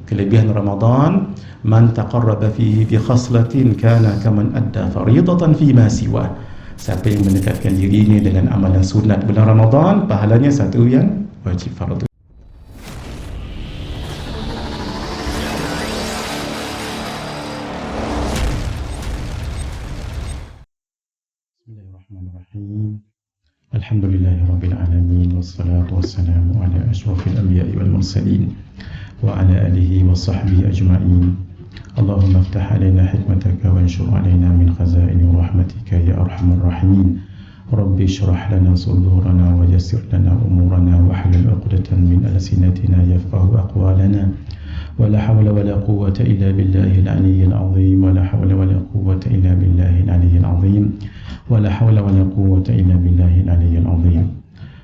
Kelebihan Ramadan, man taqarraba fihi bi khaslatin kana kaman adda fariidatan fi ma siwa. Siapa yang mendekatkan dirinya dengan amalan sunat bulan Ramadan, pahalanya satu yang wajib fardu. Bismillahirrahmanirrahim. Alhamdulillahirabbil alamin wassalatu wassalamu ala asyrafil anbiya'i wal mursalin wa ala alihi wa sahbihi ajma'in. Allahumma aftah alaina hikmataka wa anshur alaina min khazaini rahmatika ya arhamar rahimin. Rabbi shrah lana sudurana wa yassir lana umurana wa hlul 'uqdatan min alsinatina yafqahu aqwalana. Wa la hawla wa la quwwata illa billahil aliyyil 'azim. Wa la hawla wa la quwwata illa billahil aliyyil 'azim. Wa la hawla wa la quwwata illa billahil aliyyil 'azim.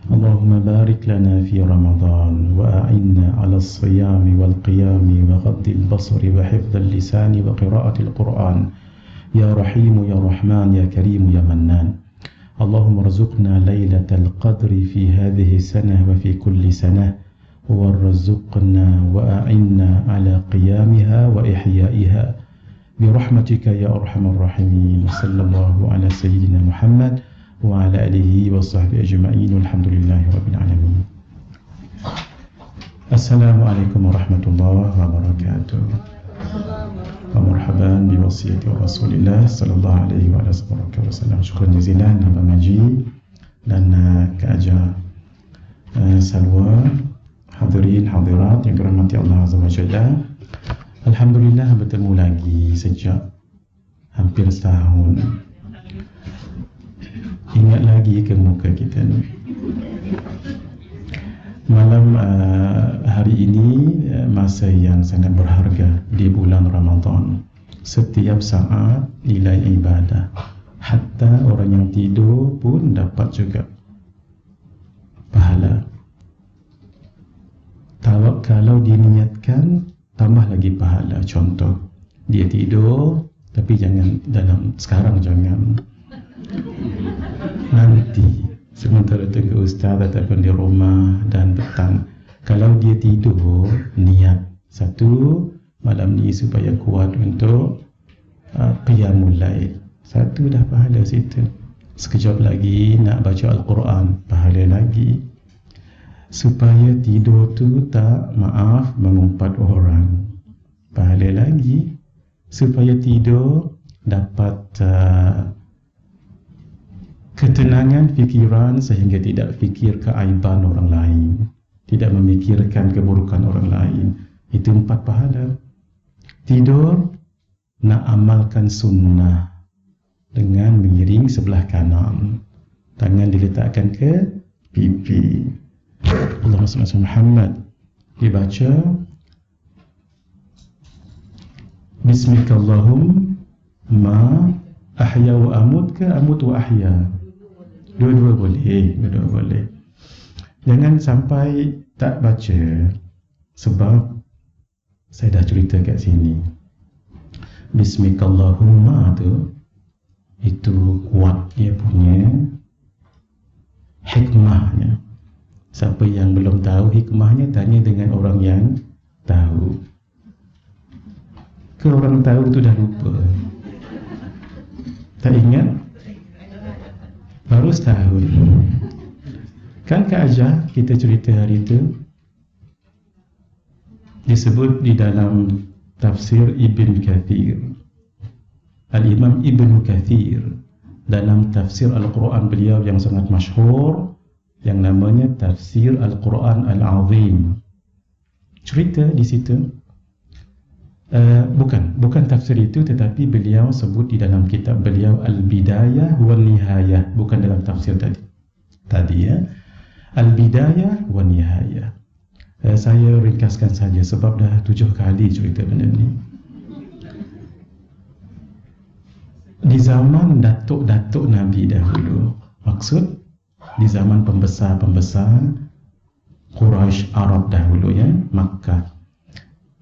Allahumma barik lana fi Ramadan wa a'inna 'ala as-siyami wal qiyami wa ghaddil basari wa hifdzil lisani wa qira'atil Qur'an ya Rahim ya Rahman ya Karim ya Mannan. Allahumma rzuqna lailatal qadri fi hadhihi sanah wa fi kulli sanah warzuqna wa a'inna 'ala qiyamiha wa ihya'iha bi rahmatika ya arhamar rahimin. Sallallahu ala sayyidina Muhammad wa ala alihi wa sahbihi ajma'in. Alhamdulillahi rabbil alamin. Assalamualaikum warahmatullahi wabarakatuh. Wa marhaban bi wasiyati Rasulillah sallallahu alaihi wa sallam. Syukran jazilan Abang Majid dan Kak Aja Salwa, hadirin hadirat yang dirahmati Allah Azza wa Jalla. Alhamdulillah bertemu lagi sejak hampir setahun. Ingat lagi ke muka kita ni. Malam hari ini masa yang sangat berharga di bulan Ramadan. Setiap saat nilai ibadah. Hatta orang yang tidur pun dapat juga pahala. Kalau diniatkan tambah lagi pahala. Contoh, dia tidur tapi jangan dalam sekarang, jangan nanti sementara tengah ustaz ataupun di rumah dan petang. Kalau dia tidur, niat satu malam ni supaya kuat untuk qiyamul lail, satu dah pahala situ. Sekejap lagi nak baca Al-Quran, pahala lagi. Supaya tidur tu tak mengumpat orang, pahala lagi. Supaya tidur dapat ketenangan fikiran sehingga tidak fikir keaiban orang lain, tidak memikirkan keburukan orang lain. Itu 4 pahala. Tidur, nak amalkan sunnah dengan mengiring sebelah kanan, tangan diletakkan ke pipi. Allahumma salli ala Muhammad. Dibaca Bismillahirrahmanirrahim. Ahya wa amut ke amut wa ahya? Dua-dua boleh. Jangan sampai tak baca, sebab saya dah cerita kat sini. Bismillahirrahmanirrahim tu, itu kuat dia punya hikmahnya. Siapa yang belum tahu hikmahnya, tanya dengan orang yang tahu. Ke orang tahu tu dah lupa, tak ingat? Baru setahun. Kan Kak Aja kita cerita hari itu, disebut di dalam tafsir Ibn Kathir. Al-Imam Ibn Kathir dalam tafsir Al-Quran beliau yang sangat masyhur, yang namanya Tafsir Al-Quran Al-Azim. Cerita di situ, bukan tafsir itu, tetapi beliau sebut di dalam kitab beliau Al-Bidayah wa Nihayah, bukan dalam tafsir tadi ya. Al-Bidayah wa Nihayah. Saya ringkaskan saja sebab dah 7 kali cerita benda ni. Di zaman datuk-datuk Nabi dahulu, maksud di zaman pembesar-pembesar Quraisy Arab dahulu ya, Makkah.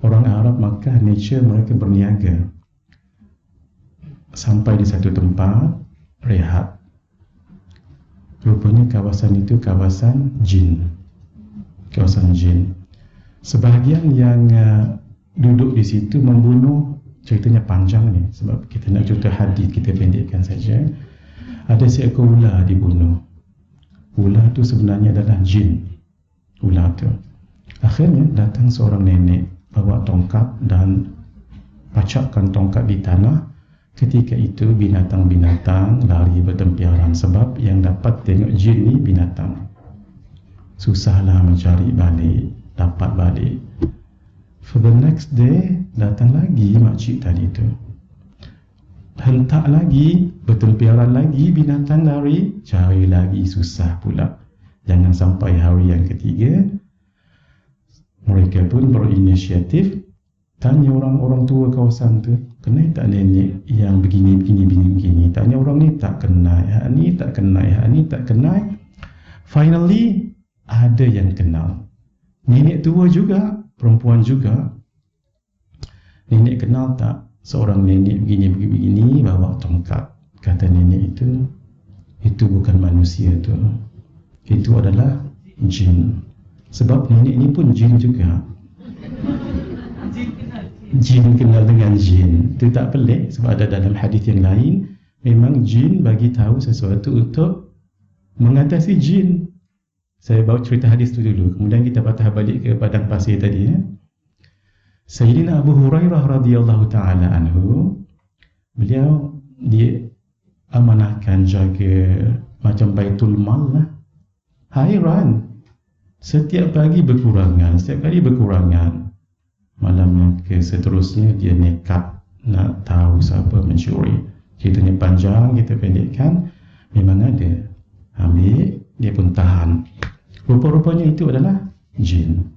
Orang Arab Makkah, nature mereka berniaga. Sampai di satu tempat rehat. Rupanya kawasan itu kawasan jin. Kawasan jin. Sebahagian yang duduk di situ membunuh. Ceritanya panjang ni, sebab kita nak cerita hadis, kita pendekkan saja. Ada seekor ular dibunuh. Ular tu sebenarnya adalah jin. Ular tu akhirnya datang seorang nenek bawa tongkat dan pacakkan tongkat di tanah. Ketika itu binatang-binatang lari bertempiaran, sebab yang dapat tengok jin ni binatang. Susahlah mencari balik, dapat balik. For the next day, datang lagi makcik tadi tu. Hentak lagi, bertempiaran lagi, binatang lari, cari lagi, susah pula. Jangan sampai hari yang ketiga, mereka pun berinisiatif tanya orang-orang tua kawasan tu, kenal tak nenek yang begini. Tanya orang ni, tak kenal, yang ni tak kenal, yang ni tak kenal. Finally, ada yang kenal. Nenek tua juga, perempuan juga. Nenek kenal tak? Seorang nenek begini bawa tongkat. Kata nenek itu bukan manusia tu. Itu adalah jin. Sebab nenek ni pun jin juga. Jin kenal dengan jin. Itu tak pelik, sebab ada dalam hadis yang lain, memang jin bagi tahu sesuatu untuk mengatasi jin. Saya bawa cerita hadis tu dulu, kemudian kita patah balik ke padang pasir tadi. Sayyidina Abu Hurairah radhiyallahu ta'ala anhu, beliau diamanahkan jaga macam baitul mal lah. Hairan, setiap pagi berkurangan. Malam yang seterusnya dia nekat nak tahu siapa mencuri. Ceritanya panjang, kita pendekkan. Memang ada, ambil, dia pun tahan. Rupa-rupanya itu adalah jin.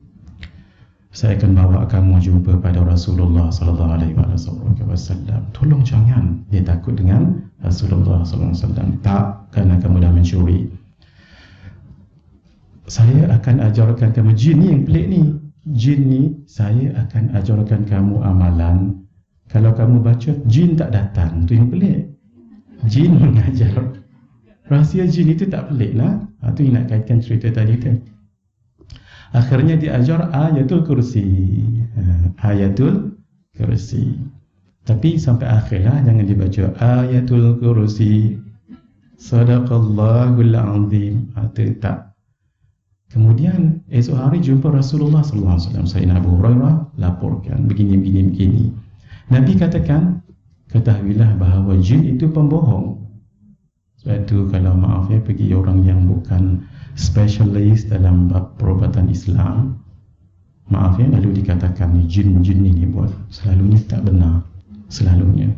Saya akan bawa kamu jumpa pada Rasulullah sallallahu alaihi wasallam. Tolong jangan dia takut dengan Rasulullah sallallahu alaihi wasallam. Tak, kerana kamu dah mencuri. Saya akan ajarkan kamu, jin ni yang pelik ni. Jin ni, saya akan ajarkan kamu amalan. Kalau kamu baca, jin tak datang. Itu yang pelik. Jin mengajar. Rahsia jin itu tak pelik lah. Itu yang nak kaitkan cerita tadi tu. Akhirnya diajar ayatul kursi. Ayatul kursi. Tapi sampai akhirlah jangan dibaca ayatul kursi. Sadaqallahul azim. Itu tak. Kemudian esok hari jumpa Rasulullah sallallahu alaihi wasallam. Sayyidina Abu Hurairah laporkan begini. Nabi katakan, ketahuilah bahawa jin itu pembohong. Sebab itu kalau maaf ya, pergi orang yang bukan spesialis dalam bab perubatan Islam, maaf ya, lalu dikatakan jin ni buat, selalunya tak benar. Selalunya,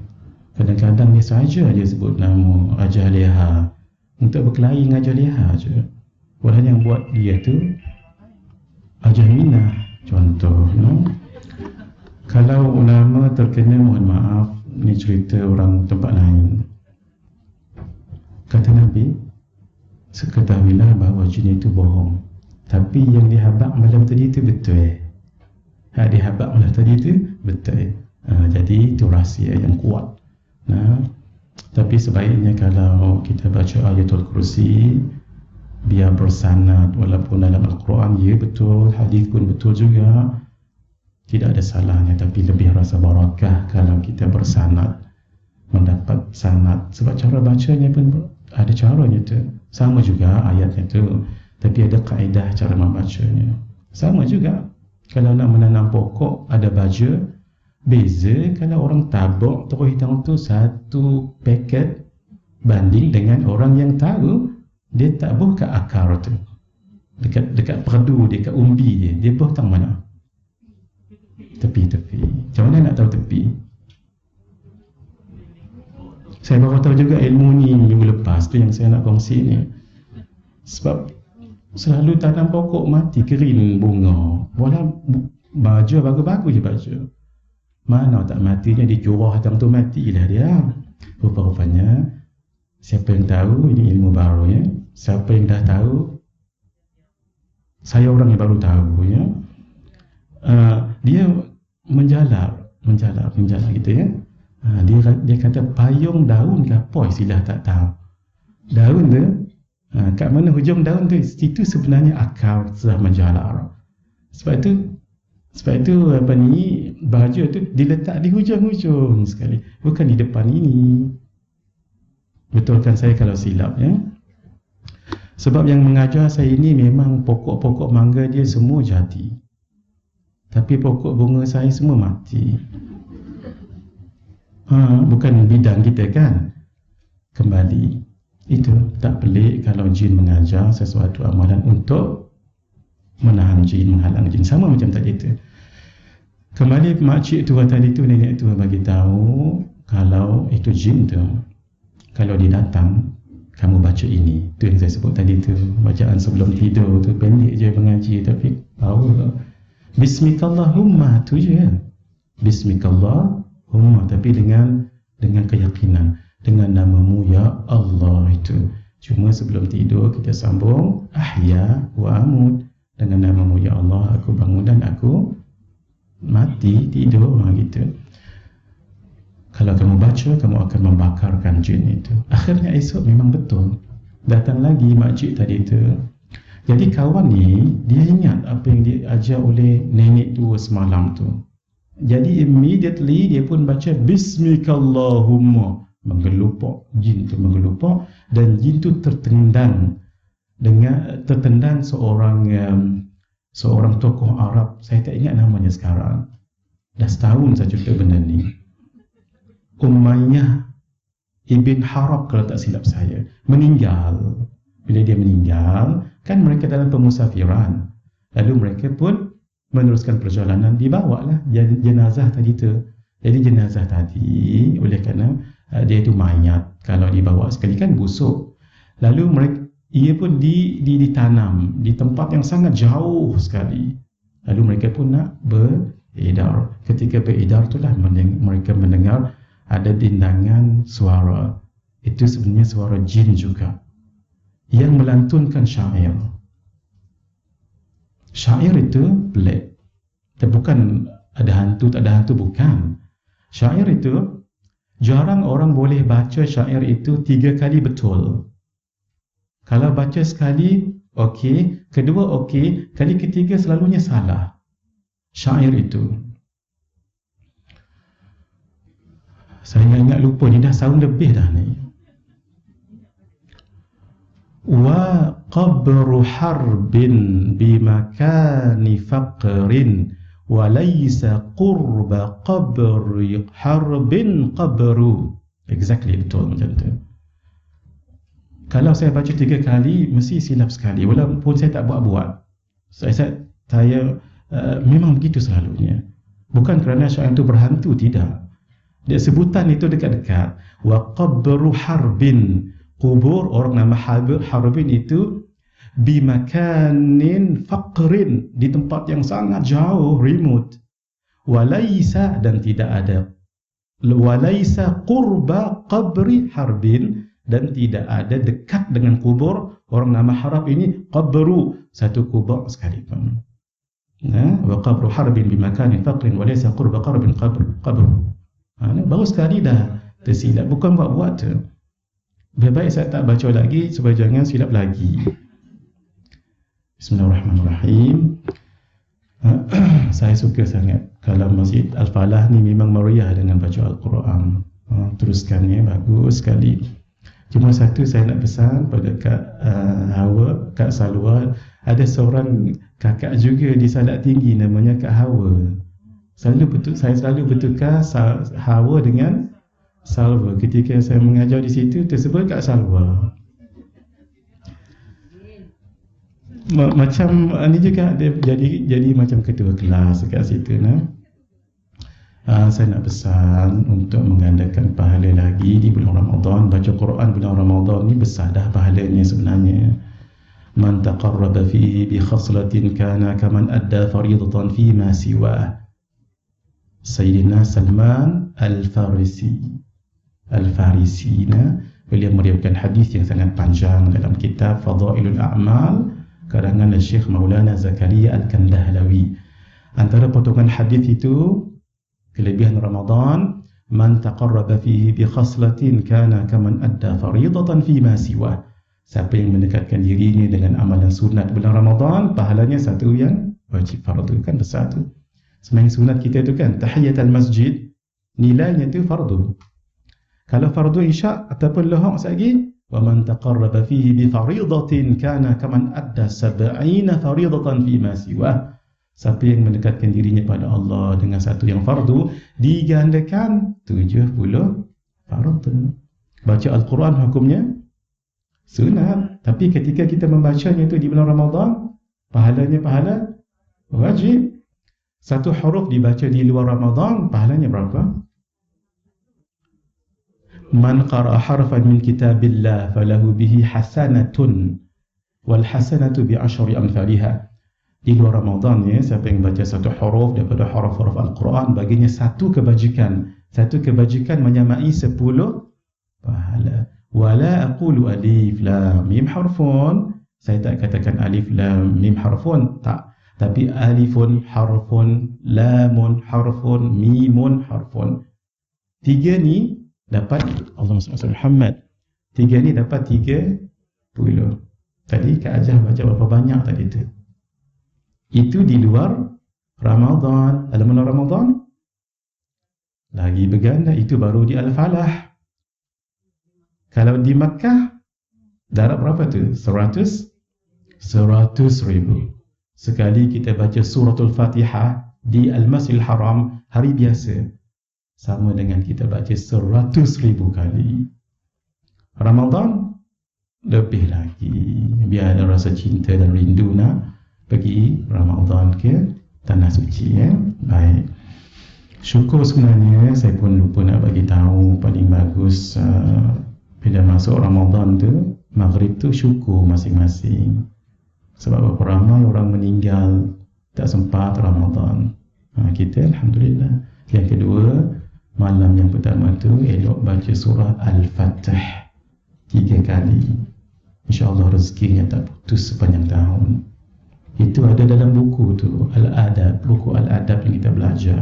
kadang-kadang dia saja dia sebut nama Ajah Leha untuk berkelahi dengan Ajah Leha je. Orang yang buat dia tu Ajah Minah contoh, no? Kalau ulama terkena, mohon maaf, ni cerita orang tempat lain. Kata Nabi, ketahuilah bahawa jin itu bohong. Tapi yang dihabak malam tadi itu betul. Dihabak malam tadi itu betul. Jadi itu rahsia yang kuat. Tapi sebaiknya kalau kita baca ayatul kursi, biar bersanad, walaupun dalam Al-Quran ya betul, hadis pun betul juga, tidak ada salahnya. Tapi lebih rasa barakah kalau kita bersanad, mendapat sanad. Sebab cara bacanya pun ada caranya tu. Sama juga ayatnya tu, tapi ada kaedah cara membacanya. Sama juga kalau nak menanam pokok, ada baja. Beza kalau orang tabuk terus hitam tu satu paket, banding dengan orang yang tahu dia tabuh kat akar tu, dekat perdu, dekat umbi dia buh tang mana? Tepi. Macam mana nak tahu tepi? Saya baru tahu juga ilmu ni minggu lepas tu yang saya nak kongsi ni. Sebab selalu tanam pokok mati, kering bunga. Bola baja bagus-bagus je baja. Mana tak matinya, dicurah hitam tu matilah dia. Rupa-rupanya, siapa yang tahu, ini ilmu baru ya. Siapa yang dah tahu, saya orang yang baru tahu ya. Dia menjalar gitu ya. Dia kata payung daun ke apa, istilah tak tahu. Daun tu, kat mana hujung daun tu, situ sebenarnya akar sudah menjalar. Sebab itu Sebab itu baju tu diletak di hujung-hujung sekali, bukan di depan ini. Betulkan saya kalau silap ya. Sebab yang mengajar saya ini memang pokok-pokok mangga dia semua jadi, tapi pokok bunga saya semua mati. Bukan bidang kita kan. Kembali, itu tak pelik kalau jin mengajar sesuatu amalan untuk menahan jin, menghalang jin, sama macam tadi itu. Kembali makcik tua tadi tu, nenek tua bagi tahu kalau itu jin tu, kalau dia datang, kamu baca ini. Tu yang saya sebut tadi tu, bacaan sebelum tidur tu pendek je mengaji, tapi power. Bismikallahumma tu je. Bismikallahumma, tapi dengan keyakinan, dengan namamu ya Allah itu. Cuma sebelum tidur kita sambung ahya wa amut, dengan namamu ya Allah aku bangun dan aku mati, tidur, gitu. Kalau kamu baca, kamu akan membakarkan jin itu. Akhirnya esok memang betul, datang lagi makcik tadi itu. Jadi kawan ni, dia ingat apa yang diajar oleh nenek tua semalam tu. Jadi immediately dia pun baca Bismikallahumma, menggelupok, jin tu menggelupok, dan jin tu tertendang seorang tokoh Arab. Saya tak ingat namanya sekarang, dah setahun saya cerita benda ni. Umayyah Ibn Harab kalau tak silap saya, meninggal. Bila dia meninggal, kan mereka dalam pemusafiran, lalu mereka pun meneruskan perjalanan, dibawalah jenazah tadi tu. Jadi jenazah tadi, oleh kerana dia itu mayat, kalau dibawa sekali kan busuk, lalu ia pun ditanam di tempat yang sangat jauh sekali. Lalu mereka pun nak beredar. Ketika beredar itulah mereka mendengar ada dindangan suara. Itu sebenarnya suara jin juga yang melantunkan syair. Syair itu pelik. Bukan ada hantu, tak ada hantu, bukan. Syair itu jarang orang boleh baca syair itu 3 kali betul. Kalau baca sekali, okey. Kedua, okey. Kali ketiga selalunya salah. Syair itu. Saya ingat lupa ni, dah tahun lebih dah ni. Wa qabru harbin bimakani faqrin wa laysa qurba qabri harbin qabru. Exactly, betul macam tu. Kalau saya baca 3 kali, mesti silap sekali, walaupun saya tak buat-buat. Saya memang begitu selalunya. Bukan kerana syair itu berhantu, tidak. Dia sebutan itu dekat-dekat. Wa qabru harbin, kubur orang nama harbin itu, bimakanin faqrin, di tempat yang sangat jauh, remote. Walaysa, dan tidak ada, walaysa qurba qabri harbin, dan tidak ada dekat dengan kubur orang nama Harab ini, qabru, satu kubur sekalipun. Wa qabru harbin bimakanin faqrin walaysa qurba qarbin qabru. Baru sekali dah tersilap, bukan buat-buat tu. Lebih baik saya tak baca lagi supaya jangan silap lagi. Bismillahirrahmanirrahim. Saya suka sangat kalau Masjid Al-Falah ni memang meriah dengan baca Al-Quran. Teruskannya bagus sekali. Cuma satu saya nak pesan pada Kak Salwa, ada seorang kakak juga di Salat Tinggi namanya Kak Hawa. Saya selalu bertukar Hawa dengan Salwa. Ketika saya mengajar di situ, tersebut Kak Salwa. Macam ni juga dia jadi macam ketua kelas dekat situ. Saya nak pesan untuk menggandakan pahala lagi di bulan Ramadan. Baca Quran bulan Ramadan ni besar dah pahalanya sebenarnya. Man taqarraba fihi bi khaslatin kana kaman adda fariidatan fi ma siwa. Sayyidina Salman Al-Farisi, beliau meriwayatkan hadis yang sangat panjang dalam kitab Fadailul A'mal karangan Syekh Maulana Zakaria Al-Kandahlawi. Antara potongan hadis itu, kelebihan Ramadan, man taqarraba fihi bi khaslatin kana kaman adda fariidatan fi ma siwa. Siapa yang mendekatkan dirinya dengan amalan sunat bulan Ramadan, pahalanya satu yang wajib fardu, kan besar tu. Sembahyang sunat kita tu kan, tahiyatul masjid, nilainya tu fardu. Kalau fardu isyak ataupun lohok lagi, wa man taqarraba fihi bi fariidatin kana kaman adda 70 fariidatan fi ma siwa. Siapa yang mendekatkan dirinya pada Allah dengan satu yang fardu, digandakan 70 fardu. Baca Al-Quran hukumnya sunat, tapi ketika kita membacanya itu di bulan Ramadan, pahalanya pahala wajib. Satu huruf dibaca di luar Ramadan, pahalanya berapa? Man qara'a harfan min kitabillah falahu bihi hasanatun wal hasanatu bi asyri amsalha. Di luar Ramadan ya, siapa yang baca satu huruf daripada huruf-huruf Al-Quran, baginya satu kebajikan. Satu kebajikan menyamai 10 pahala. Wala aqulu alif lam mim harfun. Saya tak katakan alif lam mim harfun, tak. Tapi alifun harfun, lamun harfun, mimun harfun. Tiga ni dapat, Allahumma salli ala Muhammad. Tiga ni dapat 30. Tadi Kak Ajah baca berapa banyak tadi tu? Itu di luar Ramadan. Dalam bulan Ramadan lagi berganda, itu baru di Al-Falah. Kalau di Makkah darab berapa tu? 100 ribu. Sekali kita baca suratul Fatihah di Al-Masjidil Haram hari biasa, sama dengan kita baca 100 ribu kali. Ramadan lebih lagi. Biar ada rasa cinta dan rindu nak pergi Ramadan ke Tanah Suci ya. Baik. Syukur sebenarnya saya pun lupa nak bagi tahu, paling bagus bila masuk Ramadan tu, Maghrib tu syukur masing-masing. Sebab berapa ramai orang meninggal tak sempat Ramadan. Kita alhamdulillah. Yang kedua, malam yang pertama tu elok baca surah Al-Fatih 3 kali. InsyaAllah rezekinya tak putus sepanjang tahun. Itu ada dalam buku tu, Al-Adab, buku Al-Adab yang kita belajar.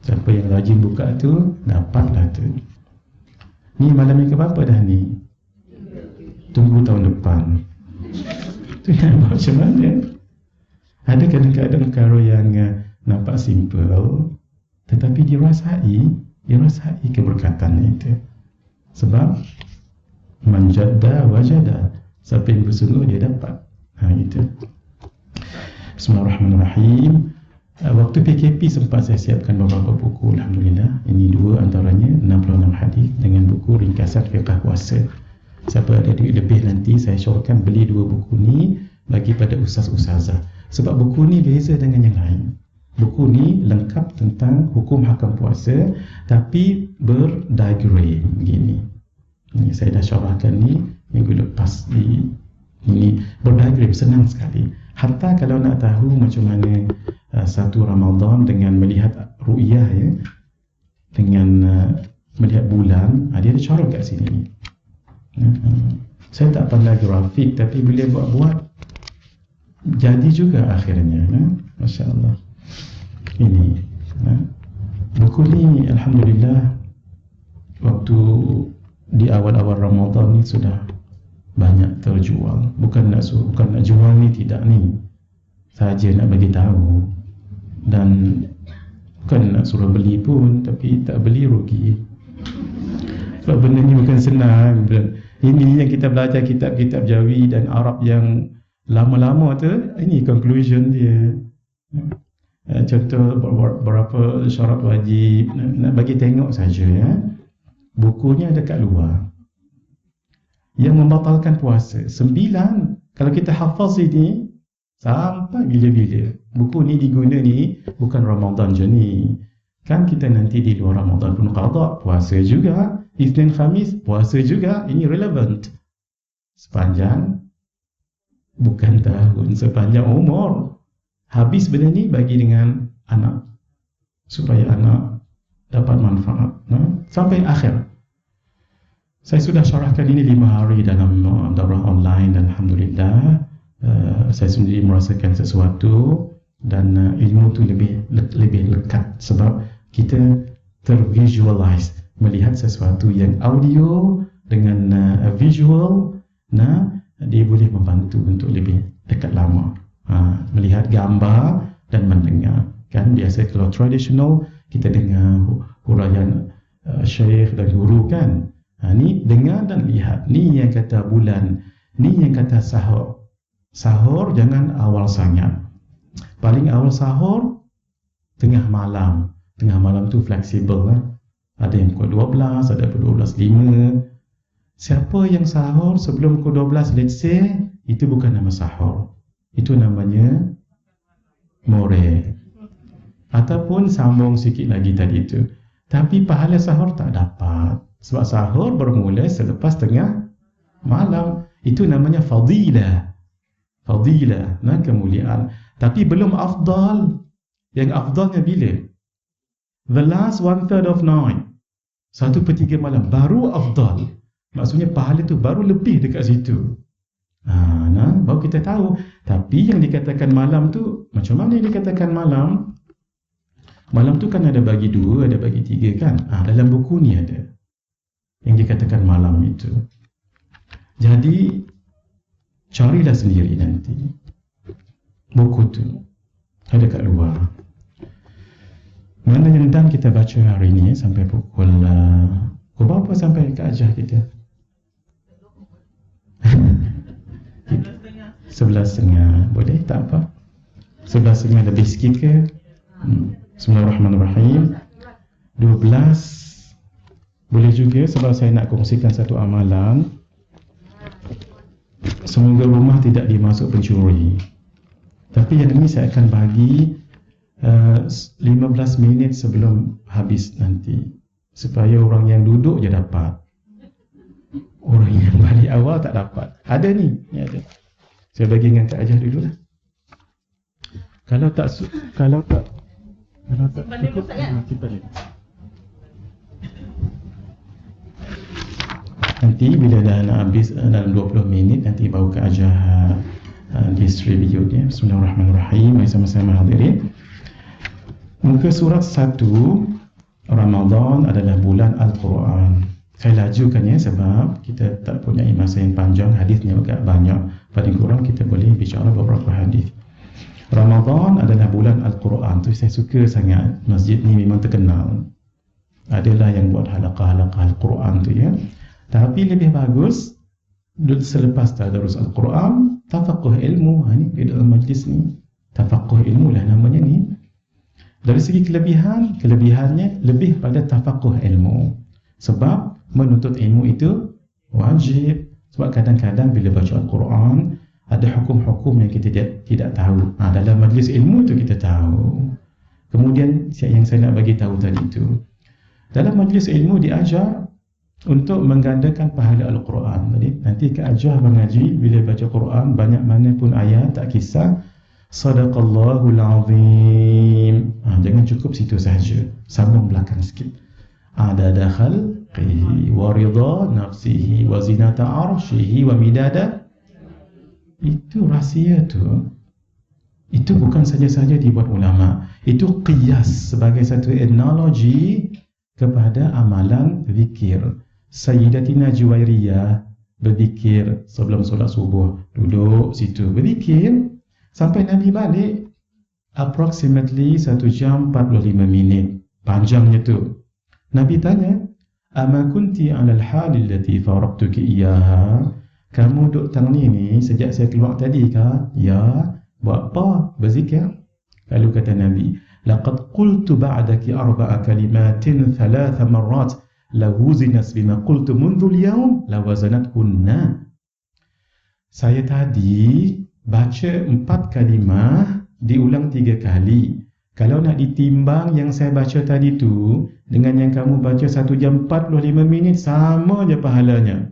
Siapa yang rajin buka tu, dapatlah tu. Ni malam yang keberapa dah ni? Tunggu tahun depan. Tu yang macam mana? Ada kadang-kadang perkara yang nampak simple, tetapi dirasai keberkatannya itu. Sebab manjadda wajada, siapa yang bersungguh dia dapat. Itu. Bismillahirrahmanirrahim. Waktu PKP sempat saya siapkan beberapa buku, alhamdulillah. Ini 2 antaranya, 66 hadis dengan buku ringkasan fiqh puasa. Siapa ada duit lebih nanti saya syorkan beli 2 buku ni bagi pada ustaz-ustazah. Sebab buku ni beza dengan yang lain. Buku ni lengkap tentang hukum hakam puasa, tapi berdiagram begini. Ini saya dah syarahkan ni minggu lepas di ini, berdiagram senang sekali. Hatta kalau nak tahu macam mana satu Ramadan dengan melihat ru'yah ya, dengan melihat bulan, dia ada cara kat sini. Saya tak pandai grafik, tapi bila buat jadi juga akhirnya. Masya Allah. Ini buku ni alhamdulillah, waktu di awal-awal Ramadan ni sudah banyak terjual. Bukan nak jual ni, tidak ni. Saja nak bagi tahu. Dan bukan nak suruh beli pun, tapi tak beli rugi. Sebab benda ni bukan senang. Ini yang kita belajar kitab-kitab Jawi dan Arab yang lama-lama tu, ini conclusion dia. Contoh berapa syarat wajib, nak bagi tengok saja ya. Bukunya ada kat luar. Yang membatalkan puasa 9. Kalau kita hafaz ini sampai bila-bila. Buku ni diguna ni bukan Ramadan je ni. Kan kita nanti di luar Ramadan pun qada, puasa juga. Isnin Khamis puasa juga. Ini relevant sepanjang, bukan tahun, sepanjang umur. Habis benda ni bagi dengan anak, supaya anak dapat manfaat sampai akhir. Saya sudah syarahkan ini 5 hari dalam daurah online dan alhamdulillah saya sendiri merasakan sesuatu dan ilmu tu lebih lekat sebab kita tervisualize, melihat sesuatu yang audio dengan visual, dia boleh membantu untuk lebih dekat lama. Melihat gambar dan mendengar. Kan biasa kalau tradisional kita dengar huraian syekh dan guru kan. Ni dengar dan lihat. Ni yang kata bulan, ni yang kata sahur. Sahur jangan awal sangat. Paling awal sahur tengah malam. Tengah malam tu fleksibel lah. Ada yang pukul 12, ada pukul 12.05. Siapa yang sahur sebelum pukul 12, let's say, itu bukan nama sahur. Itu namanya more. Ataupun sambung sikit lagi tadi itu. Tapi pahala sahur tak dapat. Sebab sahur bermula selepas tengah malam. Itu namanya fadilah. Fadilah, kemuliaan. Tapi belum afdal. Yang afdalnya bila? The last 1/3 of night. 1/3 malam. Baru afdal. Maksudnya pahala tu baru lebih dekat situ. Baru kita tahu. Tapi yang dikatakan malam tu, macam mana yang dikatakan malam? Malam tu kan ada bagi 2, ada bagi 3 kan? Dalam buku ni ada yang dikatakan malam itu. Jadi carilah sendiri nanti. Buku tu ada kat luar. Mana yang dan kita baca hari ni sampai pukul berapa sampai ke ajah kita? 11.30. Boleh tak apa? 11.30 lebih sikit ke? Bismillahirrahmanirrahim. 12 boleh juga, sebab saya nak kongsikan satu amalan. Semoga rumah tidak dimasuk pencuri. Tapi yang ini saya akan bagi 15 minit sebelum habis nanti, supaya orang yang duduk je dapat. Orang yang balik awal tak dapat. Ada ni ada. Saya bagi dengan Kak Ajah dulu lah. Kalau tak kita ni. Nanti bila dah nak habis dalam 20 minit, nanti baru Kak Ajah distribute ya. Bismillahirrahmanirrahim. Mari sama-sama hadirin. Muka surat 1, Ramadan adalah bulan Al-Quran. Saya lajukan ya, sebab kita tak punya masa yang panjang, hadisnya agak banyak. Paling kurang kita boleh bicara beberapa hadis. Ramadan adalah bulan Al-Quran. Tu saya suka sangat. Masjid ni memang terkenal. Adalah yang buat halaqah-halaqah Al-Quran tu ya. Tapi lebih bagus selepas tadarus Al-Quran, tafaqquh ilmu. Ni di dalam majlis ni tafaqquh ilmu lah namanya ni. Dari segi kelebihannya lebih pada tafaqquh ilmu. Sebab menuntut ilmu itu wajib. Sebab kadang-kadang bila baca Al-Quran, ada hukum-hukum yang kita tidak tahu. Dalam majlis ilmu itu kita tahu. Kemudian yang saya nak bagi tahu tadi itu, dalam majlis ilmu diajar untuk menggandakan pahala Al-Quran. Jadi nanti Kak Ajah mengaji bila baca Quran, banyak mana pun ayat, tak kisah. Sadaqallahul azim. Jangan cukup situ sahaja. Sambung belakang sikit. Adada khalqihi wa ridha nafsihi wa zinata arshihi wa midada. Itu rahsia tu. Itu bukan saja-saja dibuat ulama. Itu qiyas sebagai satu analogi kepada amalan zikir. Sayyidatina Juwairiyah berzikir sebelum solat subuh. Duduk situ berzikir sampai Nabi balik, approximately 1 jam 45 minit. Panjangnya tu. Nabi tanya, "Ama kunti 'alal hali allati faraqtuki iyyaha?" Kamu duduk tang ni sejak saya keluar tadi kah? Ya. Buat apa? Berzikir. Lalu kata Nabi, "Laqad qultu ba'daki 4 kalimatin 3 marrat la wuzinas bima qultu mundu al-yawm la wazanathunna." Saya tadi baca 4 kalimah diulang 3 kali. Kalau nak ditimbang yang saya baca tadi tu dengan yang kamu baca 1 jam 45 minit, sama je pahalanya.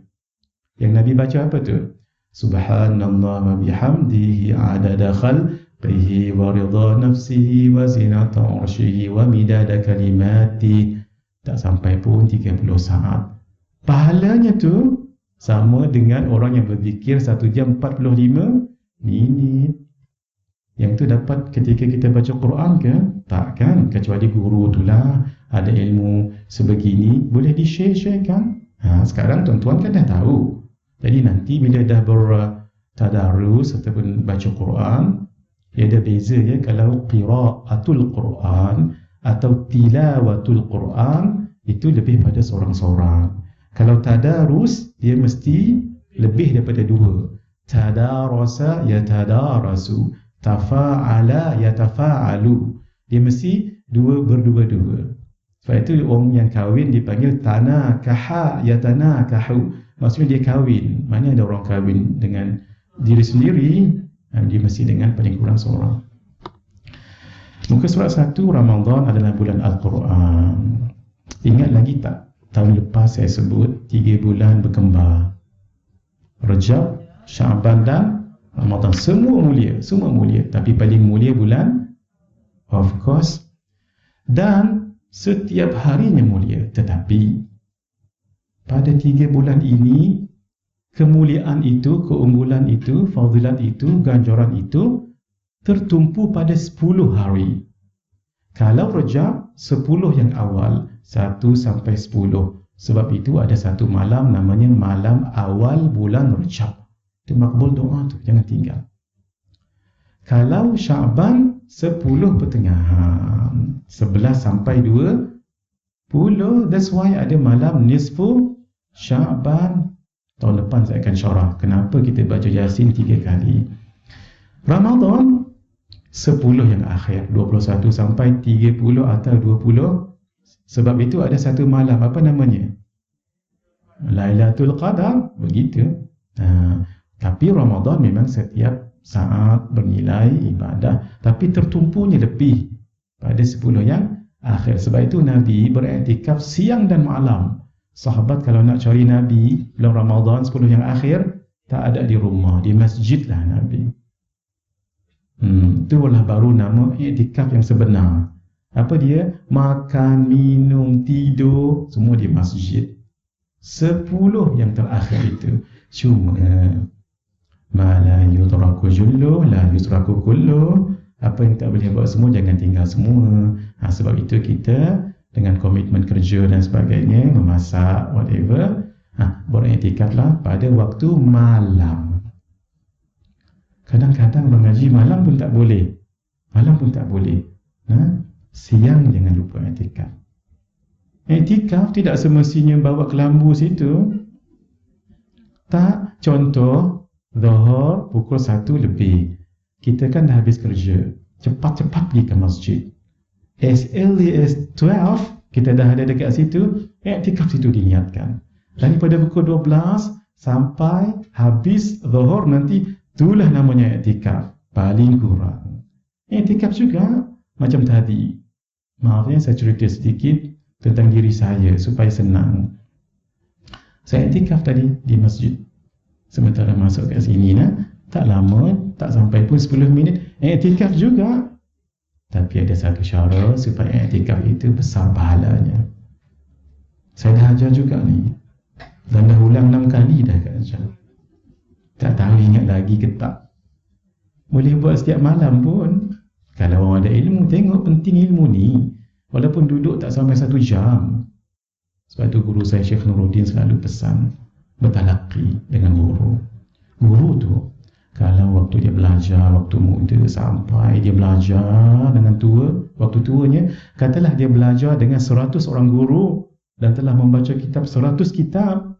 Yang Nabi baca apa tu? Subhanallah wa bihamdihi adada khalqihi wa ridha nafsihi wa zinata arshihi wa midada kalimati. Tak sampai pun 30 saat. Pahalanya tu sama dengan orang yang berzikir 1 jam 45 minit. Yang tu dapat ketika kita baca Quran ke? Tak kan? Kecuali guru itulah ada ilmu sebegini, boleh di-share kan? Sekarang tuan-tuan kan dah tahu. Jadi nanti bila dah bertadarus ataupun baca Quran, Dia ada beza ya, kalau qiraatul Quran atau tilawatul Quran itu lebih pada seorang-seorang. Kalau tadarus dia mesti lebih daripada dua. Tadarasa yatadarasu, tafa'ala yatafa'alu. Dia mesti dua berdua-dua. Sebab itu orang yang kahwin dipanggil tanakaha yatanakahu. Maksudnya dia kahwin. Mana ada orang kahwin dengan diri sendiri, dia mesti dengan paling kurang seorang. Muka surat 1, Ramadan adalah bulan Al-Quran. Ingat lagi tak? Tahun lepas saya sebut 3 bulan berkembar. Rajab, Syaban dan Ramadan. Semua mulia. Tapi paling mulia bulan, of course, dan setiap harinya mulia. Tetapi pada 3 bulan ini, kemuliaan itu, keunggulan itu, fadilat itu, ganjaran itu tertumpu pada 10 hari. Kalau Rajab, 10 yang awal, 1 sampai 10. Sebab itu ada satu malam namanya malam awal bulan Rajab. Itu makbul doa tu, jangan tinggal. Kalau Syaban, 10 pertengahan, 11 sampai 20. That's why ada malam nisfu Syaban. Tahun depan saya akan syarah kenapa kita baca Yasin 3 kali. Ramadan 10 yang akhir, 21 sampai 30 atau 20. Sebab itu ada satu malam, apa namanya? Lailatul Qadar, begitu. Tapi Ramadan memang setiap saat bernilai ibadah, tapi tertumpunya lebih pada 10 yang akhir. Sebab itu Nabi beriktikaf siang dan malam. Sahabat kalau nak cari Nabi bulan Ramadan 10 yang akhir, tak ada di rumah, di masjid lah Nabi. Itulah baru nama iktikaf yang sebenar. Apa dia? Makan, minum, tidur, semua di masjid. 10 yang terakhir itu. Cuma ma la yudraku jullu, la yudraku kullu. Apa yang tak boleh buat semua, jangan tinggal semua. Sebab itu kita dengan komitmen kerja dan sebagainya, memasak, whatever, beriktikaflah pada waktu malam. Kadang-kadang mengaji malam pun tak boleh. Siang jangan lupa iktikaf. Iktikaf tidak semestinya bawa kelambu situ. Tak, contoh Zuhur pukul 1 lebih. Kita kan dah habis kerja, cepat-cepat pergi ke masjid. As early as 12 kita dah ada dekat situ, iktikaf situ diniatkan. Daripada pukul 12 sampai habis Zuhur nanti, itulah namanya iktikaf. Paling kurang. Iktikaf juga macam tadi. Maafnya saya cerita sedikit tentang diri saya supaya senang. Saya iktikaf tadi di masjid. Sementara masuk kat sini, tak lama, tak sampai pun 10 minit, iktikaf juga. Tapi ada satu cara supaya iktikaf itu besar pahalanya. Saya dah ajar juga ni. Dan dah ulang 6 kali dah kat ajar. Tak tahu ingat lagi ke tak. Boleh buat setiap malam pun. Kalau orang ada ilmu, tengok penting ilmu ni. Walaupun duduk tak sampai 1 jam. Sebab tu guru saya Syekh Nuruddin selalu pesan, bertalaqi dengan guru. Guru tu, kalau waktu dia belajar, waktu muda sampai dia belajar dengan tua, waktu tuanya, katalah dia belajar dengan 100 orang guru dan telah membaca kitab 100 kitab.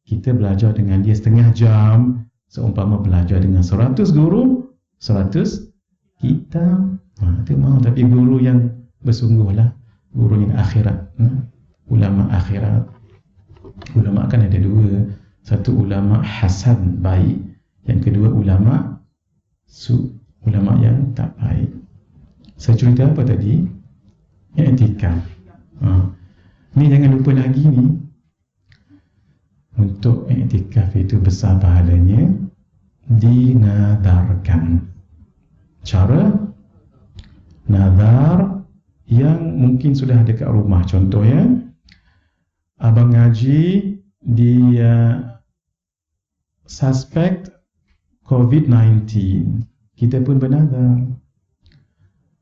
Kita belajar dengan dia setengah jam, seumpama belajar dengan 100 guru, 100 kitab. Itu mahu, tapi guru yang bersungguhlah, guru yang akhirat. Ulama akhirat. Ulama kan ada dua. Satu ulama hasan, baik. Yang kedua ulama ulama yang tak baik. Saya cerita apa tadi? Iktikaf. Ni jangan lupa lagi ni. Untuk iktikaf itu besar pahalanya, dinadarkan. Cara nazar yang mungkin sudah ada kat rumah. Contohnya, abang ngaji dia suspek COVID-19. Kita pun bernazar,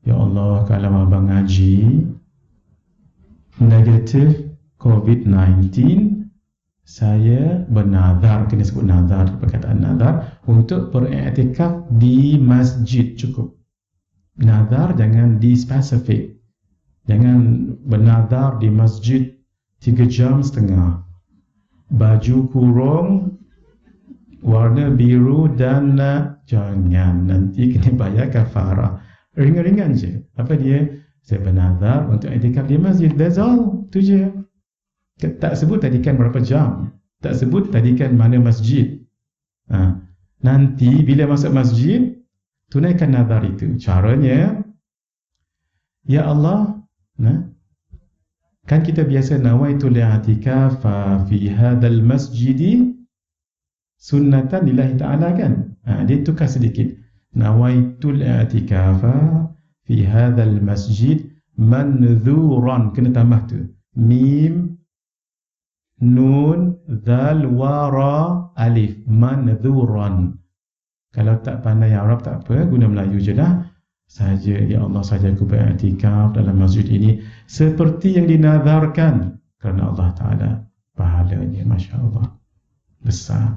ya Allah, kalau abang ngaji negatif COVID-19, saya bernazar, kena sebut nazar, perkataan nazar, untuk beriktikaf di masjid. Cukup nazar jangan dispesifik. Jangan bernazar di masjid 3 jam setengah, baju kurung warna biru dan jangan, nanti kena bayar kafarah. Ringan-ringan je. Apa dia? Saya bernazar untuk i'tikaf di masjid. That's all. Itu je. Tak sebut tadikan berapa jam. Tak sebut tadikan mana masjid. Nanti bila masuk masjid, tunaikan nazar itu. Caranya, ya Allah, kan kita biasa nawaitul i'tikaf fi hadzal masjidi sunnatan lillahi ta'ala kan. Dia tukar sedikit. Nawaitul i'tikafa fi hadzal masjid manzuran, kena tambah tu. Mim, nun, zal, wara, alif. Manzuran. Kalau tak pandai Arab tak apa, guna Melayu je lah. Saja, ya Allah, saja aku beriktikaf dalam masjid ini seperti yang dinazarkan kerana Allah Ta'ala. Pahalanya, Masya Allah, besar.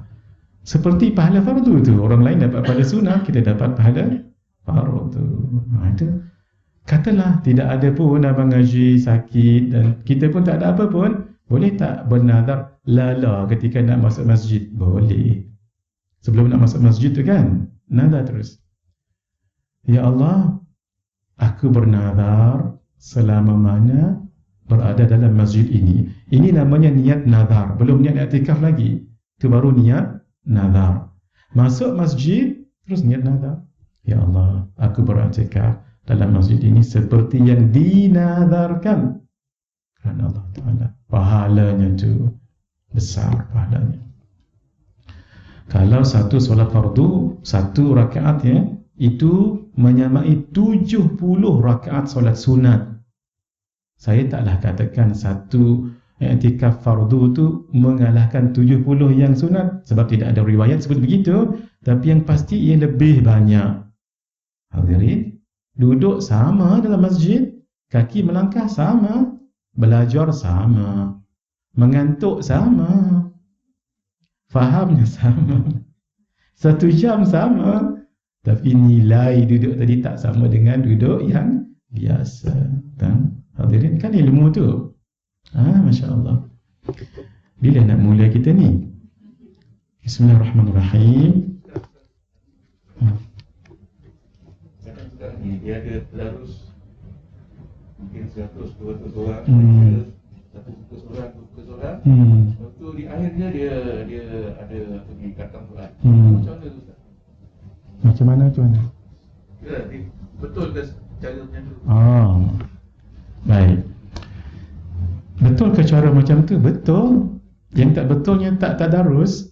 Seperti pahala fardu tu. Orang lain dapat pahala sunnah, kita dapat pahala fardu. Itu. Katalah tidak ada pun abang Haji sakit dan kita pun tak ada apa pun, boleh tak bernazar lala ketika nak masuk masjid? Boleh. Sebelum nak masuk masjid tu kan, nazar terus. Ya Allah, aku bernazar selama mana berada dalam masjid ini. Ini namanya niat nazar. Belum niat i'tikaf lagi. Itu baru niat nazar. Masuk masjid, terus niat nazar. Ya Allah, aku beriktikaf dalam masjid ini seperti yang dinazarkan kerana Allah Ta'ala. Pahalanya tu besar pahalanya. Kalau satu solat fardu, satu rakaatnya itu menyamai 70 rakaat solat sunat. Saya taklah katakan satu i'tikaf fardu tu mengalahkan 70 yang sunat, sebab tidak ada riwayat sebut begitu, tapi yang pasti ia lebih banyak. Hadirin, duduk sama dalam masjid, kaki melangkah sama, belajar sama, mengantuk sama, fahamnya sama, 1 jam sama. Tapi nilai duduk tadi tak sama dengan duduk yang biasa. Kan? Hadirin, kan ilmu tu. Masya Allah. Bila nak mula kita ni? Bismillahirrahmanirrahim. Sekarang ni dia ada tadarus mungkin 100-200 orang, satu buku seorang. Lepas tu di akhirnya dia ada pergi khatam Quran. Macam mana tu Ustaz? Macam mana? Ya, betul ke cara macam tu? Baik. Betul ke cara macam tu? Betul. Yang tak betulnya tak tadarus.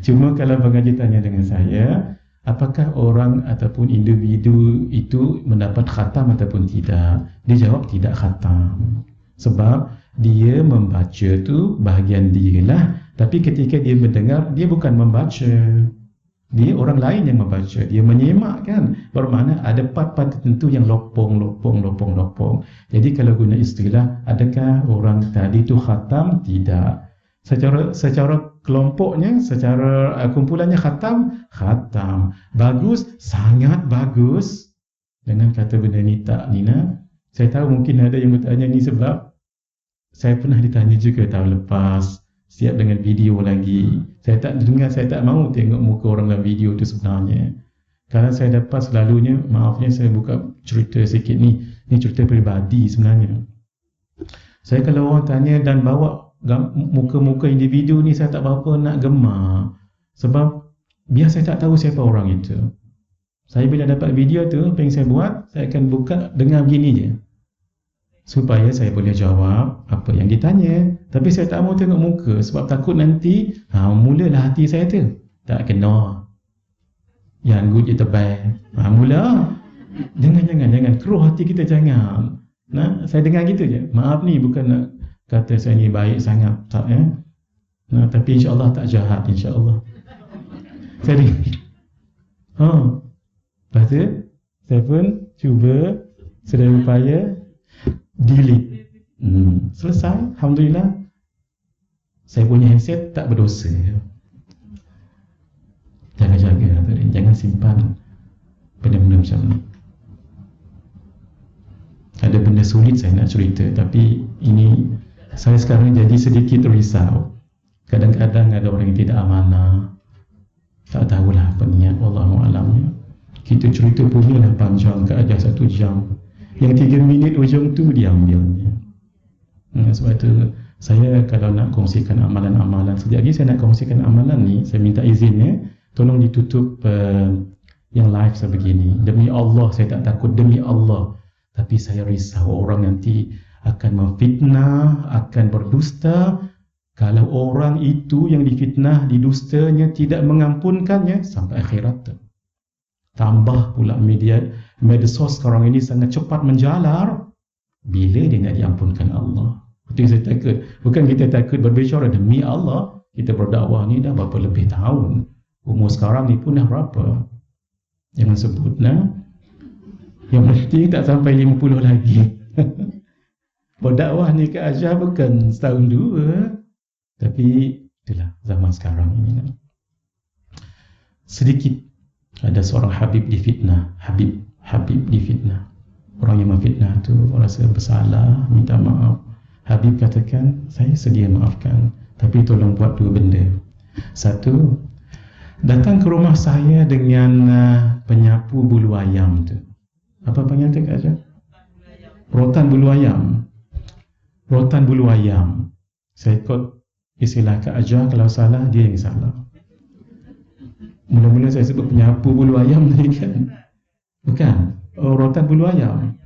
Cuma kalau pengaji tanya dengan saya, apakah orang ataupun individu itu mendapat khatam ataupun tidak? Dia jawab tidak khatam. Sebab dia membaca tu bahagian dia lah. Tapi ketika dia mendengar, dia bukan membaca. Dia orang lain yang membaca. Dia menyemak kan. Bermakna ada part-part tertentu yang lopong. Jadi kalau guna istilah, adakah orang tadi tu khatam? Tidak. Secara kelompoknya, secara kumpulannya khatam. Bagus, sangat bagus. Jangan kata benda ni tak, Nina. Saya tahu mungkin ada yang bertanya ni sebab saya pernah ditanya juga tahun lepas. Siap dengan video lagi. Saya tak mahu tengok muka orang dalam video tu sebenarnya. Kalau saya dapat selalunya, maafnya saya buka cerita sikit ni. Ni cerita peribadi sebenarnya. Saya kalau orang tanya dan bawa muka-muka individu ni, saya tak berapa nak gemar. Sebab biar saya tak tahu siapa orang itu. Saya bila dapat video tu, apa yang saya buat, saya akan buka dengar begini je. Supaya saya boleh jawab apa yang ditanya. Tapi saya tak mahu tengok muka sebab takut nanti mulalah hati saya tu tak kena. Yang good je tebal. Mula. Jangan keruh hati kita, jangan. Saya dengar gitu je. Maaf ni bukan nak kata saya ni baik sangat, tak ya. Tapi insya-Allah tak jahat, insya-Allah. Saya dengar. Lepas tu saya pun cuba sedaya upaya delete. Selesai, alhamdulillah. Saya punya handset tak berdosa. Jaga-jaga, jangan simpan benda-benda macam ni. Ada benda sulit saya nak cerita, tapi ini saya sekarang jadi sedikit risau. Kadang-kadang ada orang yang tidak amanah, tak tahulah apa niat, wallahualam. Kita cerita punyalah panjang, keadaan 1 jam, yang 3 minit ujung tu diambilnya. Sebab itu saya kalau nak kongsikan amalan-amalan, sekejap lagi saya nak kongsikan amalan ni, saya minta izin tolong ditutup yang live sebegini. Demi Allah saya tak takut, demi Allah. Tapi saya risau orang nanti akan memfitnah, akan berdusta. Kalau orang itu yang difitnah, didustanya tidak mengampunkannya sampai akhirat. Tambah pula medsos sekarang ini sangat cepat menjalar. Bila dia nak diampunkan Allah? Itu saya takut. Bukan kita takut berbicara, demi Allah. Kita berdakwah ni dah berapa lebih tahun. Umur sekarang ni pun dah berapa? Jangan sebut Yang penting tak sampai 50 lagi. Berdakwah ni ke ajar bukan setahun 2. Tapi itulah zaman sekarang ini. Sedikit ada seorang Habib difitnah. Habib difitnah. Orang yang memfitnah tu rasa bersalah, minta maaf. Habib katakan, saya sedia maafkan, tapi tolong buat 2 benda. 1, datang ke rumah saya dengan penyapu bulu ayam tu. Apa panggil tu Kak Ajar? Rotan bulu ayam. Rotan bulu ayam. Saya ikut istilah Kak Ajar, kalau salah dia yang salah. Mula-mula saya sebut penyapu bulu ayam tadi kan? Bukan. Rotan bulu ayam.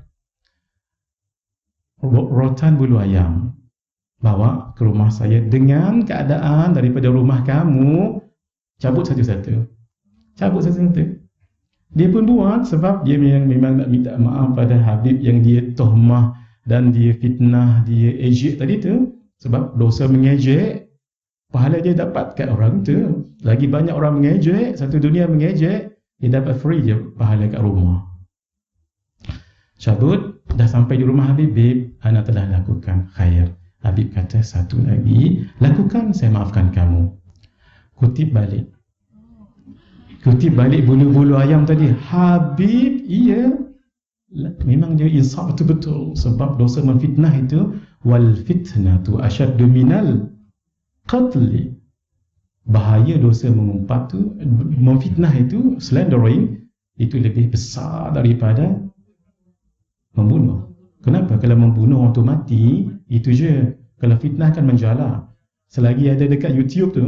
Rotan bulu ayam bawa ke rumah saya dengan keadaan daripada rumah kamu cabut satu-satu. Cabut satu-satu. Dia pun buat sebab dia memang nak minta maaf pada Habib yang dia tohmah dan dia fitnah, dia ejek tadi tu. Sebab dosa mengejek, pahala dia dapat kat orang tu. Lagi banyak orang mengejek, satu dunia mengejek, dia dapat free je pahala kat rumah. Cabut, dah sampai di rumah Habib, ana telah lakukan khair. Habib kata, 1 lagi, lakukan, saya maafkan kamu. Kutip balik bulu-bulu ayam tadi. Habib, iya, memang dia insaf betul-betul. Sebab dosa memfitnah itu, wal fitnatu asyaddu minal qatli. Bahaya dosa mengumpat tu, memfitnah itu, slandering, itu lebih besar daripada membunuh. Kenapa? Kalau membunuh orang tu mati, itu je. Kalau fitnah kan menjalar. Selagi ada dekat YouTube tu,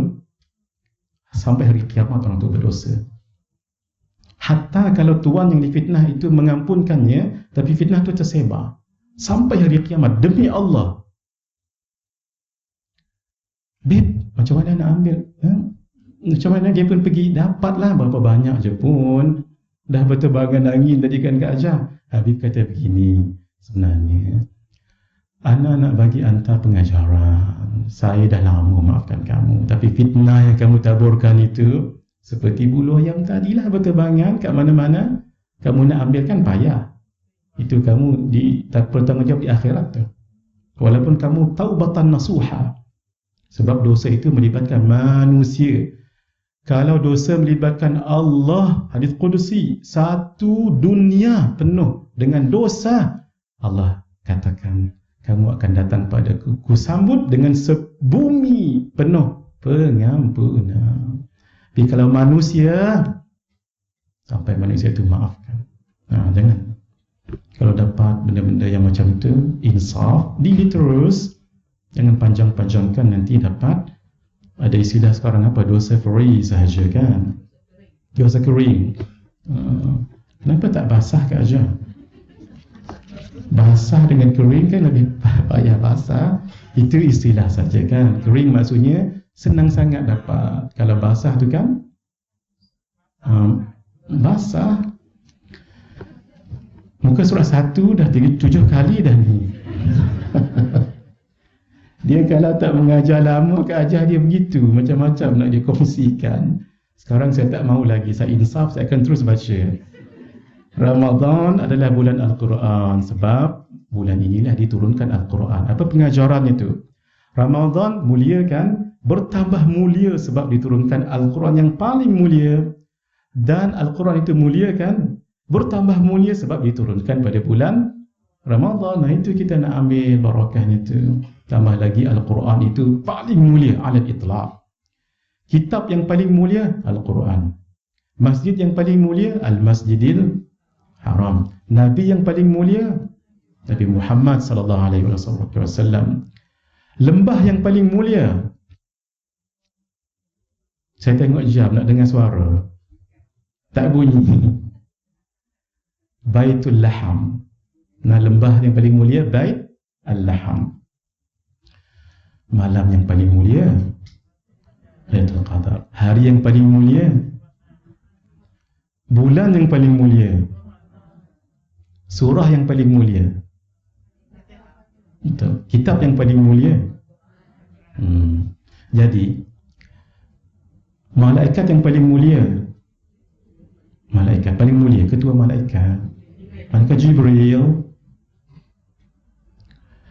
sampai hari kiamat orang tu berdosa. Hatta kalau tuan yang difitnah itu mengampunkannya, tapi fitnah tu tersebar sampai hari kiamat, demi Allah. Bib, macam mana nak ambil? Macam mana dia pun pergi, dapatlah berapa banyak je pun. Dah berterbangan angin tadi kan Kak Ajar. Habib kata begini, sebenarnya ana nak bagi hantar pengajaran. Saya dah lama maafkan kamu, tapi fitnah yang kamu taburkan itu seperti bulu ayam tadilah berterbangan kat mana-mana. Kamu nak ambilkan payah. Itu kamu bertanggungjawab di akhirat tu. Walaupun kamu taubatan nasuha. Sebab dosa itu melibatkan manusia. Kalau dosa melibatkan Allah, hadis Qudusi, 1 dunia penuh dengan dosa, Allah katakan, kamu akan datang padaku, ku sambut dengan sebumi penuh pengampunan. Tapi kalau manusia, sampai manusia itu maafkan. Jangan. Kalau dapat benda-benda yang macam itu, insaf, dili terus. Jangan panjang-panjangkan, nanti dapat. Ada istilah sekarang apa? Dosa free sahaja kan? Dosa kering. Kenapa tak basah Kak Ajar? Basah dengan kering kan lebih payah basah. Itu istilah saja kan? Kering maksudnya senang sangat dapat. Kalau basah tu kan? Basah. Muka surat 1 dah 7 kali dah ni. Dia kalau tak mengajar lama, keajar dia begitu. Macam-macam nak dia kongsikan. Sekarang saya tak mahu lagi. Saya insaf, saya akan terus baca. Ramadan adalah bulan Al-Quran. Sebab bulan inilah diturunkan Al-Quran. Apa pengajaran itu? Ramadan mulia kan? Bertambah mulia sebab diturunkan Al-Quran yang paling mulia. Dan Al-Quran itu mulia kan? Bertambah mulia sebab diturunkan pada bulan Ramadan. Nah, itu kita nak ambil barakahnya tu. Tambah lagi Al-Quran itu paling mulia alal itlaq. Kitab yang paling mulia Al-Quran. Masjid yang paling mulia Al-Masjidil Haram. Nabi yang paling mulia Nabi Muhammad sallallahu alaihi wasallam. Lembah yang paling mulia. Saya tengok jam nak dengar suara. Tak bunyi. Baitul Laham. Nah, lembah yang paling mulia Bait Al-Laham. Malam yang paling mulia Lailatul Qadar. Hari yang paling mulia, bulan yang paling mulia, surah yang paling mulia, itu kitab yang paling mulia. Jadi malaikat yang paling mulia, malaikat paling mulia, ketua malaikat Jibril.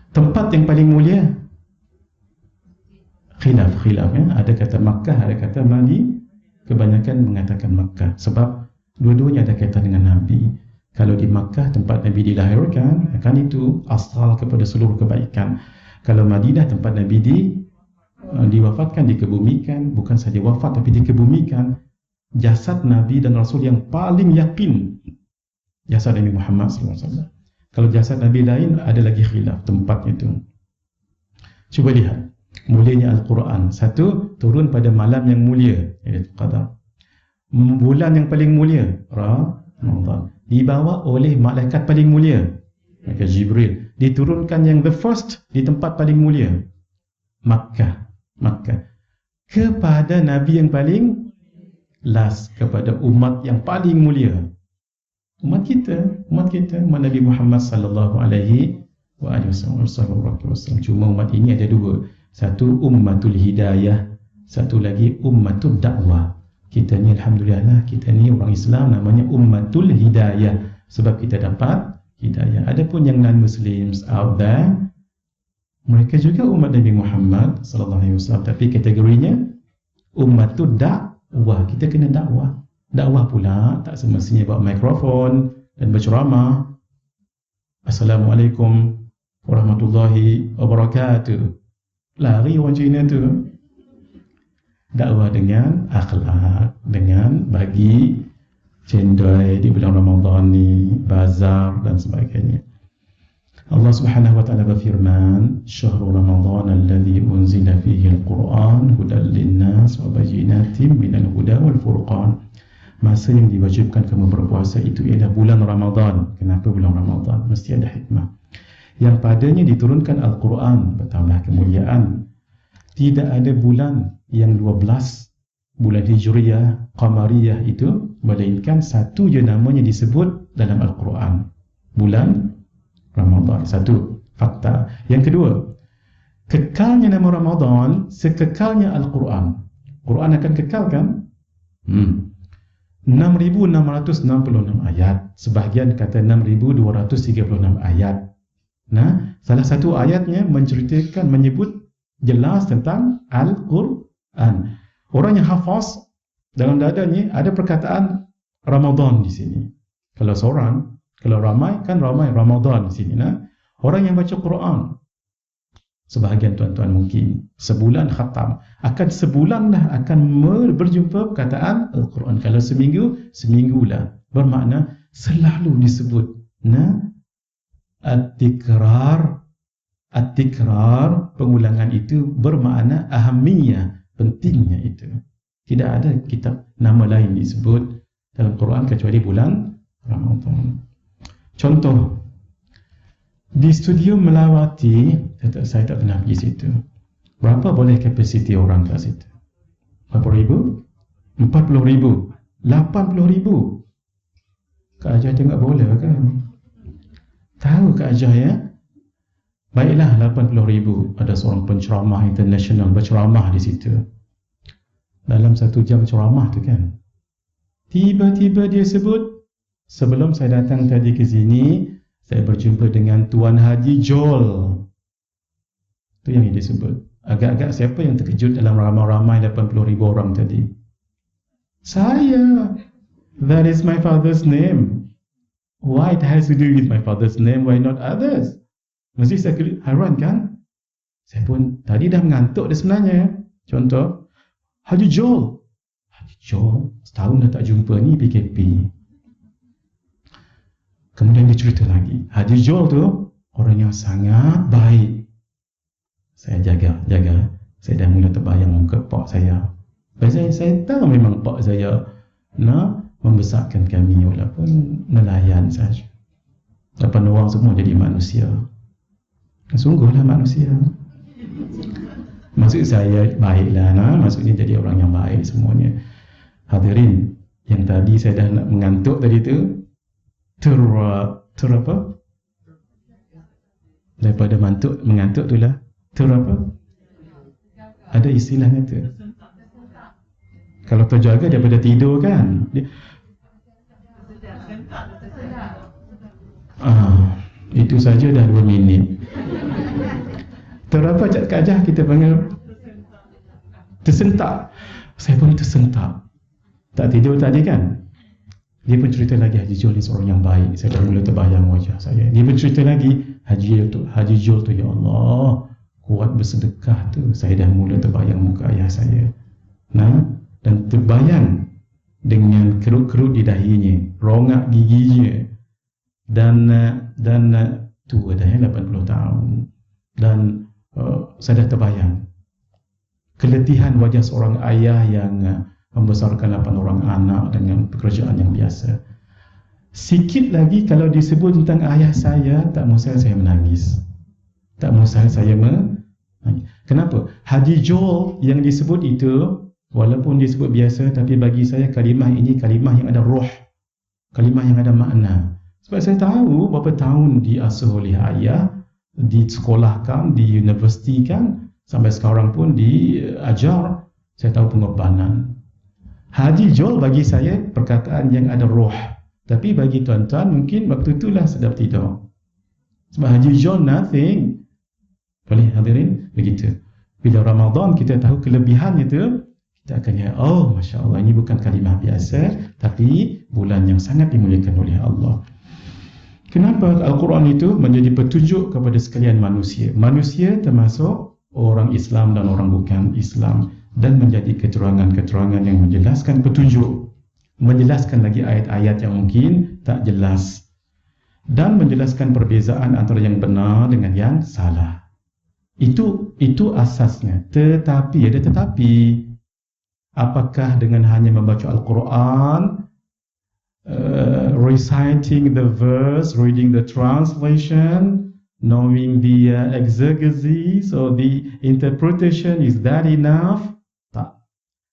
Tempat yang paling mulia, khilaf ya. Ada kata Makkah, ada kata Madi. Kebanyakan mengatakan Makkah sebab dua-duanya ada kaitan dengan Nabi. Kalau di Makkah tempat Nabi dilahirkan, kan itu asal kepada seluruh kebaikan. Kalau Madinah tempat Nabi diwafatkan, dikebumikan, bukan saja wafat tapi dikebumikan. Jasad Nabi dan Rasul yang paling yakin jasad Nabi Muhammad SAW. Kalau jasad Nabi lain ada lagi khilaf tempatnya itu. Cuba lihat mulianya Al-Quran. Satu, turun pada malam yang mulia, Lailatul Qadar. Bulan yang paling mulia, Ramadan. Dibawa oleh malaikat paling mulia, malaikat Jibril. Diturunkan yang the first di tempat paling mulia, Makkah. Kepada Nabi yang paling last, kepada umat yang paling mulia. Umat kita, umat Nabi Muhammad sallallahu alaihi wasallam. Cuma umat ini ada dua. Satu ummatul hidayah, satu lagi ummatul dakwah. Kita ni alhamdulillah, kita ni orang Islam namanya ummatul hidayah sebab kita dapat hidayah. Adapun yang non-Muslims out there, mereka juga umat Nabi Muhammad sallallahu alaihi wasallam, tapi kategorinya ummatul dakwah. Kita kena dakwah. Dakwah pula tak semestinya bawa mikrofon dan berceramah. Assalamualaikum warahmatullahi wabarakatuh. Lari orang Cina tu. Dakwah dengan akhlak, dengan bagi cendol di bulan Ramadan ni, bazar dan sebagainya. Allah Subhanahu wa taala berfirman, "Syahrul Ramadan alladzi unzila fihi al-Quran hudan lin-nas wa bayyinatin minal huda wal furqan." Masa yang diwajibkan kamu berpuasa itu ialah bulan Ramadan. Kenapa bulan Ramadan? Mesti ada hikmah. Yang padanya diturunkan Al-Quran, bertambah kemuliaan. Tidak ada bulan yang 12 bulan Hijriyah, Qamariyah itu, melainkan satu je namanya disebut dalam Al-Quran, bulan Ramadan. Satu fakta. Yang kedua, kekalnya nama Ramadan sekekalnya Al-Quran. Quran akan kekal kan? 6,666 ayat. Sebahagian kata 6,236 ayat. Nah, salah satu ayatnya menceritakan, menyebut jelas tentang Al-Quran. Orang yang hafaz dalam dadanya ada perkataan Ramadan di sini. Kalau seorang, kalau ramai kan ramai Ramadan di sini. Nah, orang yang baca Quran, sebahagian tuan-tuan mungkin sebulan khatam, akan sebulan dah akan berjumpa perkataan Al-Quran. Kalau seminggu, seminggulah. Bermakna selalu disebut. Nah, At-tikrar, pengulangan itu bermakna ahamiyah, pentingnya itu. Tidak ada kitab nama lain disebut dalam Quran kecuali bulan Ramadan. Contoh, di studio Melawati, saya tak pernah pergi situ. Berapa boleh kapasiti orang kat situ? Berapa ribu? 40,000, 80,000. Kak Ajah tengok bola kan? Tahu Kak Ajah ya? Baiklah, 80,000. Ada seorang penceramah international berceramah di situ. Dalam 1 jam ceramah tu kan, tiba-tiba dia sebut, sebelum saya datang tadi ke sini, saya berjumpa dengan Tuan Haji Jol. Itu yang dia sebut. Agak-agak siapa yang terkejut dalam ramai-ramai 80,000 orang tadi? Saya. That is my father's name. Why it has to do with my father's name? Why not others? Mesti saya heran kan? Saya pun tadi dah mengantuk dah sebenarnya. Contoh, Haji Joel. Haji Joel, setahun dah tak jumpa ni PKP. Kemudian dia cerita lagi. Haji Joel tu orang yang sangat baik. Saya jaga. Saya dah mula terbayang muka pak saya. Saya tahu memang pak saya nak membesarkan kami walaupun nelayan saja. Depan orang semua jadi manusia. Sungguhlah manusia. Maksud saya baiklah, maksudnya jadi orang yang baik semuanya. Hadirin, yang tadi saya dah nak mengantuk tadi tu, apa? Daripada mengantuk itulah apa? Ada istilahnya tu. Kalau terjaga daripada tidur kan. Itu saja dah 2 minit. Terapa kajah kita panggil tersentak. Saya pun tersentak. Tak tidur tadi kan. Dia pun cerita lagi, Haji Joel ni seorang yang baik. Saya dah mula terbayang wajah saya. Dia pun cerita lagi, Haji Joel tu, ya Allah, kuat bersedekah tu. Saya dah mula terbayang muka ayah saya. Dan terbayang dengan kerut-kerut di dahinya, rongak giginya, dan tua dah 80 tahun. Dan saya dah terbayang keletihan wajah seorang ayah yang membesarkan 8 orang anak dengan pekerjaan yang biasa. Sikit lagi kalau disebut tentang ayah saya, tak mustahil saya menangis. Tak mustahil saya menangis. Kenapa? Haji Joel yang disebut itu, walaupun disebut biasa, tapi bagi saya kalimah ini kalimah yang ada roh, kalimah yang ada makna. Sebab saya tahu berapa tahun diasuh oleh ayah, disekolahkan, di universiti kan, sampai sekarang pun diajar. Saya tahu pengorbanan. Haji Joel bagi saya perkataan yang ada roh. Tapi bagi tuan-tuan mungkin waktu itulah sedap tidur. Sebab Haji Joel nothing. Boleh hadirin? Begitu. Bila Ramadan kita tahu kelebihannya tu, kita akan lihat, oh Masya Allah, ini bukan kalimah biasa, tapi bulan yang sangat dimuliakan oleh Allah. Kenapa Al-Quran itu menjadi petunjuk kepada sekalian manusia? Manusia termasuk orang Islam dan orang bukan Islam, dan menjadi keterangan-keterangan yang menjelaskan petunjuk, menjelaskan lagi ayat-ayat yang mungkin tak jelas, dan menjelaskan perbezaan antara yang benar dengan yang salah. Itu asasnya. Tetapi apakah dengan hanya membaca Al-Quran, reciting the verse, reading the translation, knowing the exegesis or the interpretation, is that enough? Tak.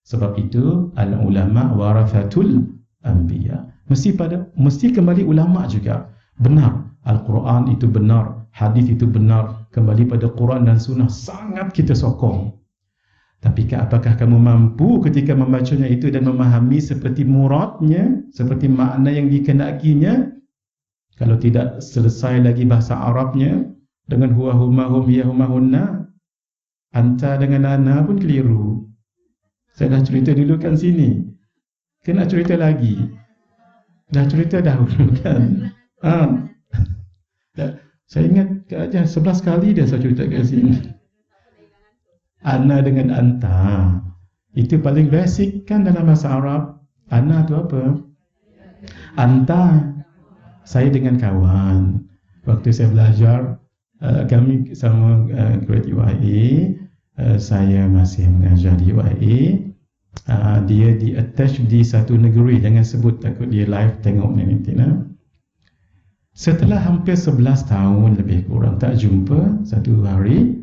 Sebab itu al-ulama warathatul anbiya. Mesti kembali ulama juga. Benar, Al-Quran itu benar, hadis itu benar, kembali pada Quran dan sunnah sangat kita sokong. Tapi apakah kamu mampu ketika membacanya itu dan memahami seperti muradnya, seperti makna yang dikenakinya? Kalau tidak selesai lagi bahasa Arabnya dengan huwa huma hum ya huma hunna, anta dengan ana pun keliru. Saya dah cerita dulu kan sini. Kena cerita lagi. Dah cerita dahulu kan. Saya ingat aja 11 kali dah saya cerita kat sini. Ana dengan anta, itu paling basic kan dalam bahasa Arab. Ana tu apa? Anta, saya dengan kawan. Waktu saya belajar, kami sama grade UIA, saya masih mengajar di UIA. Dia di-attach di satu negeri, jangan sebut takut dia live tengok nanti. Setelah hampir 11 tahun lebih kurang tak jumpa, satu hari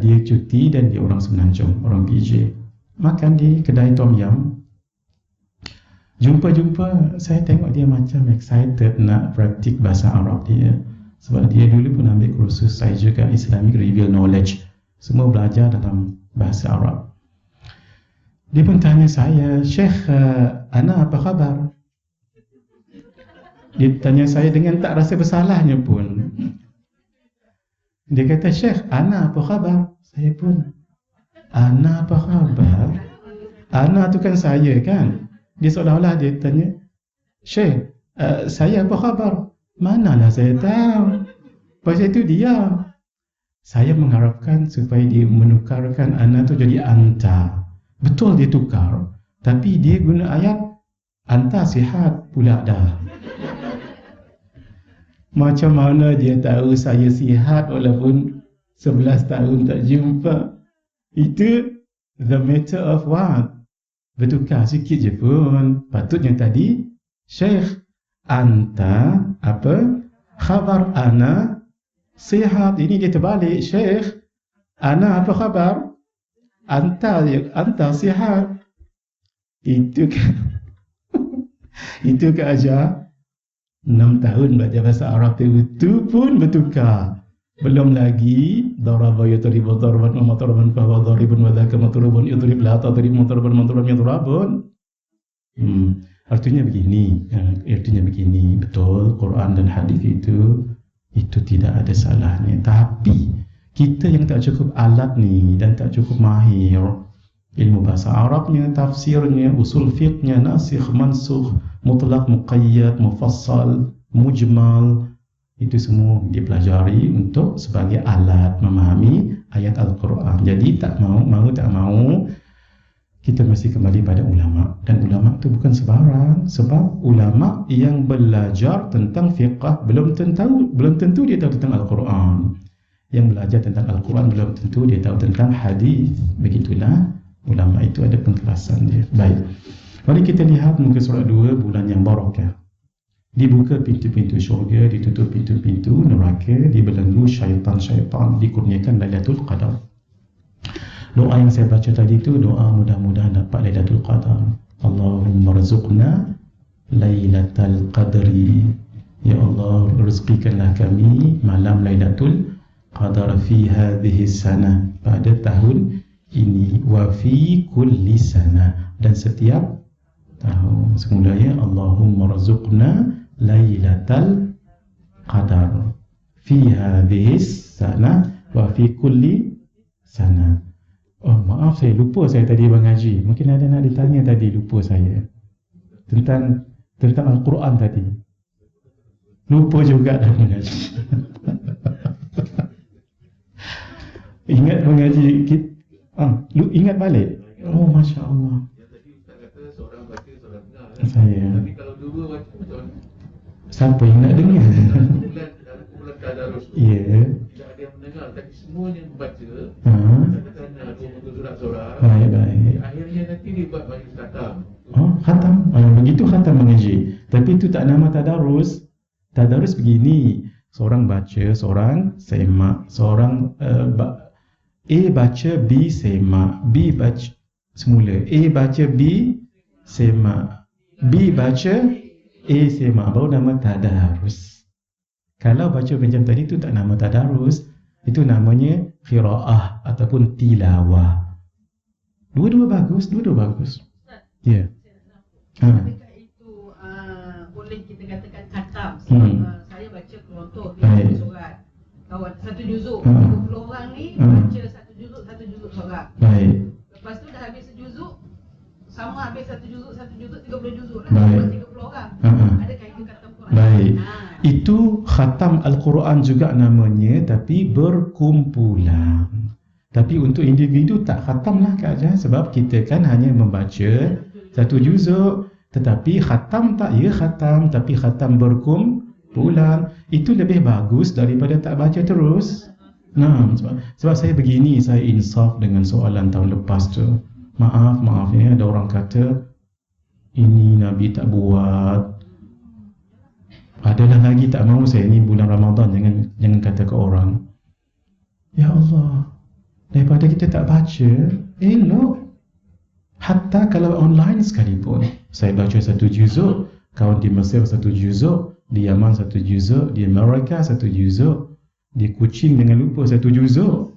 dia cuti dan dia orang Semenanjung, orang PJ, makan di kedai Tom Yum. Jumpa, saya tengok dia macam excited nak praktik bahasa Arab dia. Sebab dia dulu pun ambil kursus, saya juga Islamic Reveal Knowledge, semua belajar dalam bahasa Arab. Dia pun tanya saya, Syekh, ana apa khabar? Dia tanya saya dengan tak rasa bersalahnya pun. Dia kata, Syekh, ana apa khabar? Saya pun, ana apa khabar? Ana tu kan saya kan? Dia seolah-olah dia tanya, Syekh, saya apa khabar? Manalah saya tahu. Pasal itu dia. Saya mengharapkan supaya dia menukarkan ana tu jadi anta. Betul dia tukar. Tapi dia guna ayat anta sihat pula dah. Macam mana dia tahu saya sihat walaupun 11 tahun tak jumpa? Itu the matter of what? Bertukar sikit je pun. Patutnya tadi Syekh anta apa? Khabar ana sihat. Ini dia terbalik. Syekh ana apa khabar? Anta sihat. Itu kan itu ke ajar 6 tahun belajar bahasa Arab itu pun bertukar. Belum lagi daraba yadribu darban wa matraban fa huwa daribun wa dzaka matrubun yadrib la tadrib matraban matraban yadrabun. Artinya begini, betul Quran dan hadis itu tidak ada salahnya. Tapi kita yang tak cukup alat ni dan tak cukup mahir ilmu bahasa Arabnya, tafsirnya, usul fiqhnya, nasikh, mansukh, mutlaq, muqayyad, mufassal, mujmal, itu semua dipelajari untuk sebagai alat memahami ayat Al-Quran. Jadi tak mau kita mesti kembali pada ulama. Dan ulama itu bukan sebarang. Sebab ulama yang belajar tentang fiqh belum tentu dia tahu tentang Al-Quran. Yang belajar tentang Al-Quran belum tentu dia tahu tentang hadis. Begitulah ulama itu ada pengkelasan dia. Baik. Mari kita lihat muka surat 2, bulan yang barakah. Dibuka pintu-pintu syurga, ditutup pintu-pintu neraka, dibelenggu syaitan-syaitan, dikurniakan Lailatul Qadar. Doa yang saya baca tadi itu doa mudah-mudahan dapat Lailatul Qadar. Allahumma rzuqna Lailatul Qadri. Ya Allah, rezekikanlah kami malam Lailatul Qadar fi hadhihi sanah, pada tahun ini, wa fi kulli sanah, dan setiap tahun. Semulanya Allahumma rzuqna Lailatul Qadar fi hadhihi sanah wa fi kulli sanah. Oh, maaf saya lupa saya tadi Bang Haji. Mungkin ada nak ditanya tadi, lupa saya. Tentang Al-Quran tadi. Lupa juga dah Bang Haji. Ingat Bang Haji, ingat balik. Oh, Masya Allah. Yang tadi Ustaz kata seorang baca, seorang dengar. Saya. Tapi kalau dua baca macam mana? Siapa yang nak dengar? Dalam kumpulan tadarus tu, Ya. tidak ada yang mendengar, tapi semuanya membaca. Katakan dua muka surat seorang. Baik. Akhirnya nanti dia buat majlis khatam. Oh, khatam. Begitu khatam mengaji. Tapi itu tak nama tadarus. Tadarus begini. Seorang baca, seorang semak. Seorang A baca, B semak. B baca semula. A baca, B semak. B baca, A semak. Baru nama tadarus. Kalau baca macam tadi itu tak nama tadarus. Itu namanya qiraah ataupun tilawah. Dua-dua bagus. Ya. Adakah itu boleh kita katakan khatam? Saya baca contoh 50 surat. Kawan satu juzuk, 30 orang ni baca satu juzuk seorang. Baik. Lepas tu dah habis sejuzuk, sama habis satu juzuk 30 juzuk lah. Baik. Buat 30 orang. Adakah itu khatam Quran? Baik. Itu khatam Al-Quran juga namanya, tapi berkumpulan. Tapi untuk individu tak khatam lah Kak Ajah, sebab kita kan hanya membaca satu juzuk. Tetapi khatam tak, ya khatam, tapi khatam berkumpulan. Itu lebih bagus daripada tak baca terus. Nah, sebab saya begini, saya insaf dengan soalan tahun lepas tu. Maaf ya, ada orang kata ini Nabi tak buat. Adalah lagi tak mahu saya ni bulan Ramadan, jangan kata ke orang. Ya Allah, daripada kita tak baca, elok. Hatta kalau online sekalipun, saya baca satu juzuk, kawan di Mesir satu juzuk, di Yaman satu juzuk, di Amerika satu juzuk, di Kuching dengan lupa satu juzuk.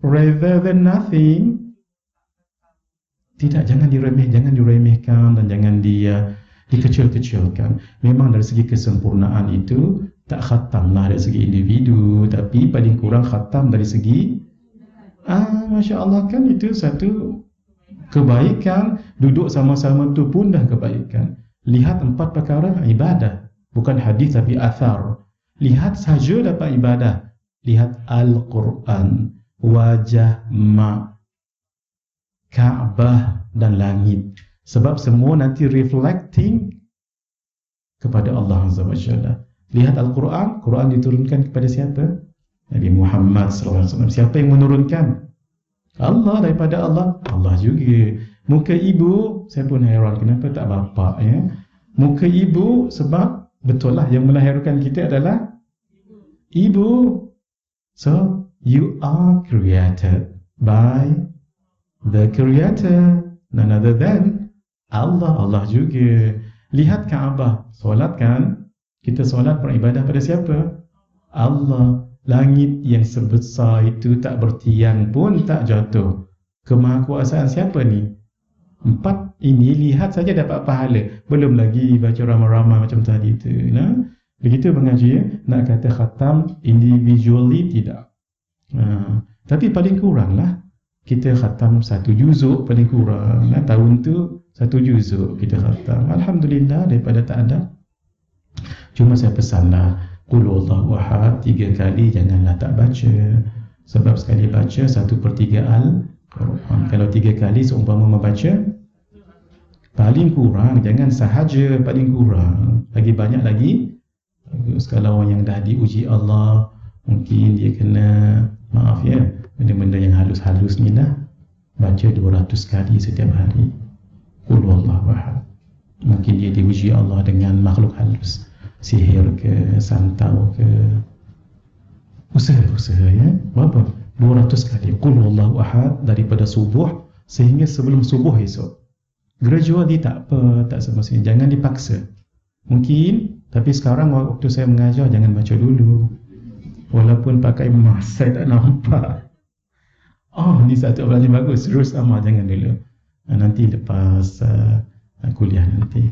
Rather than nothing. Tidak, jangan diremehkan dan jangan dikecil-kecilkan. Memang dari segi kesempurnaan itu tak khatam lah dari segi individu, tapi paling kurang khatam dari segi Masya Allah, kan itu satu kebaikan. Duduk sama-sama tu pun dah kebaikan. Lihat 4 perkara ibadah. Bukan hadis tapi athar. Lihat saja dapat ibadah. Lihat Al-Quran, wajah mak, Kaabah dan langit. Sebab semua nanti reflecting kepada Allah Azza wa Jalla. Lihat Al-Quran, Quran diturunkan kepada siapa? Nabi Muhammad SAW. Siapa yang menurunkan? Allah, daripada Allah. Allah juga. Muka ibu, saya pun hairan kenapa tak bapa ya? Muka ibu sebab betul lah yang melahirkan kita adalah ibu. So you are created by the Creator, none other than Allah. Allah juga. Lihat Kaabah, solat kan? Kita solat beribadah pada siapa? Allah. Langit yang sebesar itu tak bertiang pun tak jatuh. Kemahakuasaan siapa ni? 4 ini lihat saja dapat pahala. Belum lagi baca ramai-ramai macam tadi tu. Nah, begitu mengaji ya? Nak kata khatam individually tidak. Tapi paling kurang lah kita khatam 1 juzuk paling kurang. Nah, tahun tu 1 juzuk kita khatam. Alhamdulillah daripada tak ada. Cuma saya pesanlah, Qul Huwallahu Ahad 3 kali janganlah tak baca. Sebab sekali baca 1/3 Al-Quran. Kalau 3 kali seumpama membaca, paling kurang jangan sahaja, paling kurang. Lagi banyak lagi. Kalau orang yang dah diuji Allah, mungkin dia kena, maaf ya, benda-benda yang halus-halus ni lah, baca 200 kali setiap hari. Qul Huwallahu Ahad. Mungkin dia diuji Allah dengan makhluk halus, sihir ke, santau ke. Usaha ya. Berapa? 200 kali Qul Huwallahu Ahad daripada subuh sehingga sebelum subuh esok. Gradually tak apa, tak semestinya. Jangan dipaksa. Mungkin, tapi sekarang waktu saya mengajar jangan baca dulu. Walaupun pakai mask, saya tak nampak. Oh, ni satu amalan yang bagus. Terus amal, jangan dulu. Nanti lepas kuliah nanti.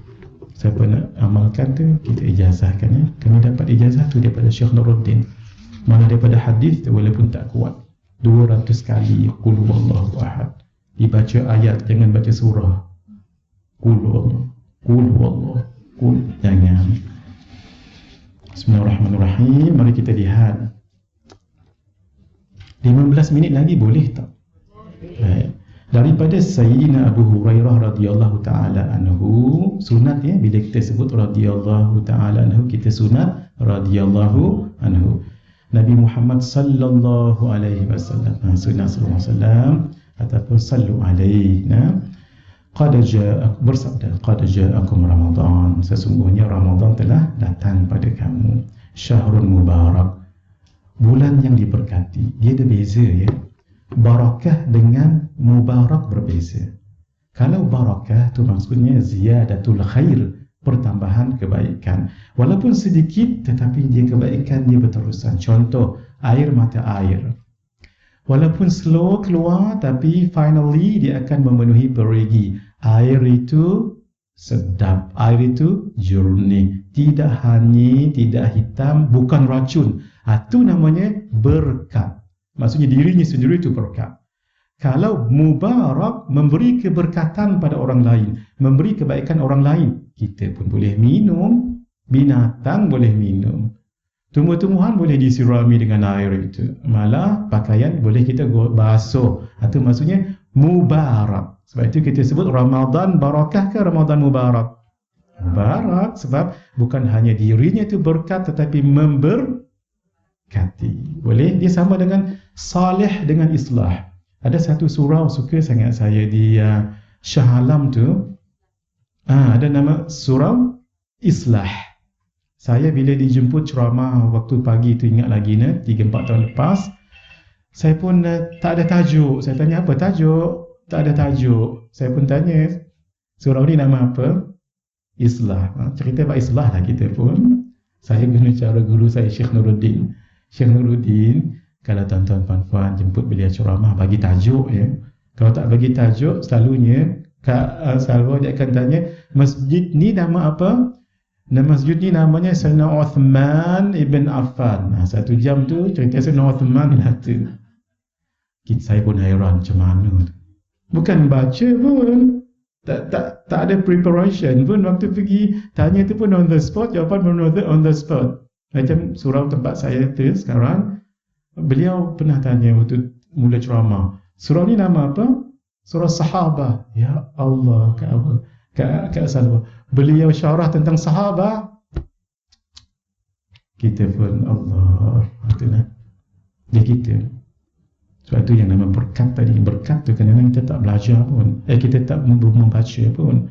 Siapa nak amalkan tu, kita ijazahkan ya. Kami dapat ijazah tu daripada Syekh Nuruddin. Mana daripada hadis tu walaupun tak kuat. 200 kali Qul Huwallahu Ahad. Dibaca ayat, jangan baca surah. Qul Huwallahu, Qul Huwallahu, Qul. Jangan. Bismillahirrahmanirrahim. Mari kita lihat 15 minit lagi boleh tak? Baik. Daripada Sayyidina Abu Hurairah radhiyallahu taala anhu, sunat ya, bila kita sebut radhiyallahu taala anhu, kita sunat radhiyallahu anhu. Nabi Muhammad sallallahu alaihi wasallam, sunat sallallahu alaihi wasallam ataupun sallu alaihi. Qad jaa, bersabda, qad jaakum Ramadan, sesungguhnya Ramadan telah datang pada kamu. Syahrun mubarak, bulan yang diberkati. Dia ada beza ya. Barakah dengan mubarak berbeza. Kalau barakah tu maksudnya ziyadatul khair, pertambahan kebaikan. Walaupun sedikit tetapi dia kebaikan dia berterusan. Contoh, air mata air. Walaupun slow keluar tapi finally dia akan memenuhi perigi. Air itu sedap, air itu jernih, tidak hanyir, tidak hitam, bukan racun. Itu namanya berkat. Maksudnya dirinya sendiri itu berkat. Kalau mubarak, memberi keberkatan pada orang lain, memberi kebaikan orang lain, kita pun boleh minum, binatang boleh minum, tumbuh-tumbuhan boleh disirami dengan air itu, malah pakaian boleh kita basuh. Itu maksudnya mubarak. Sebab itu kita sebut Ramadan barakah ke Ramadan mubarak? Mubarak, sebab bukan hanya dirinya itu berkat tetapi memberkati. Boleh dia sama dengan salih dengan islah. Ada satu surau suka sangat saya di Shah Alam tu. Ada nama surau Islah. Saya bila dijemput ceramah waktu pagi tu, ingat lagi 3-4 tahun lepas, saya pun tak ada tajuk. Saya tanya apa tajuk? Tak ada tajuk. Saya pun tanya, surau ni nama apa? Islah. Cerita pak Islah lah kita pun. Saya guna cara guru saya Syekh Nuruddin. Syekh Nuruddin, kalau tuan-tuan puan-puan jemput beliau ceramah, bagi tajuk ya. Kalau tak bagi tajuk, selalunya selalu dia akan tanya, masjid ni nama apa? Masjid ni namanya Sayyidina Uthman ibn Affan. 1 jam tu cerita Sayyidina Uthman lah tu. Saya pun hairan macam mana. Bukan baca pun, tak Tak ada preparation pun. Waktu pergi tanya tu pun on the spot, jawapan pun on the spot. Macam surau tempat saya tu sekarang, beliau pernah tanya waktu mula ceramah, surau ni nama apa? Surau Sahabah. Ya Allah, Kak Salwa, beliau syarah tentang sahabah. Kita pun Allah, itulah dia kita. Sebab tu yang nama berkat tadi. Berkat tu kadang-kadang kita tak belajar pun, kita tak membaca pun,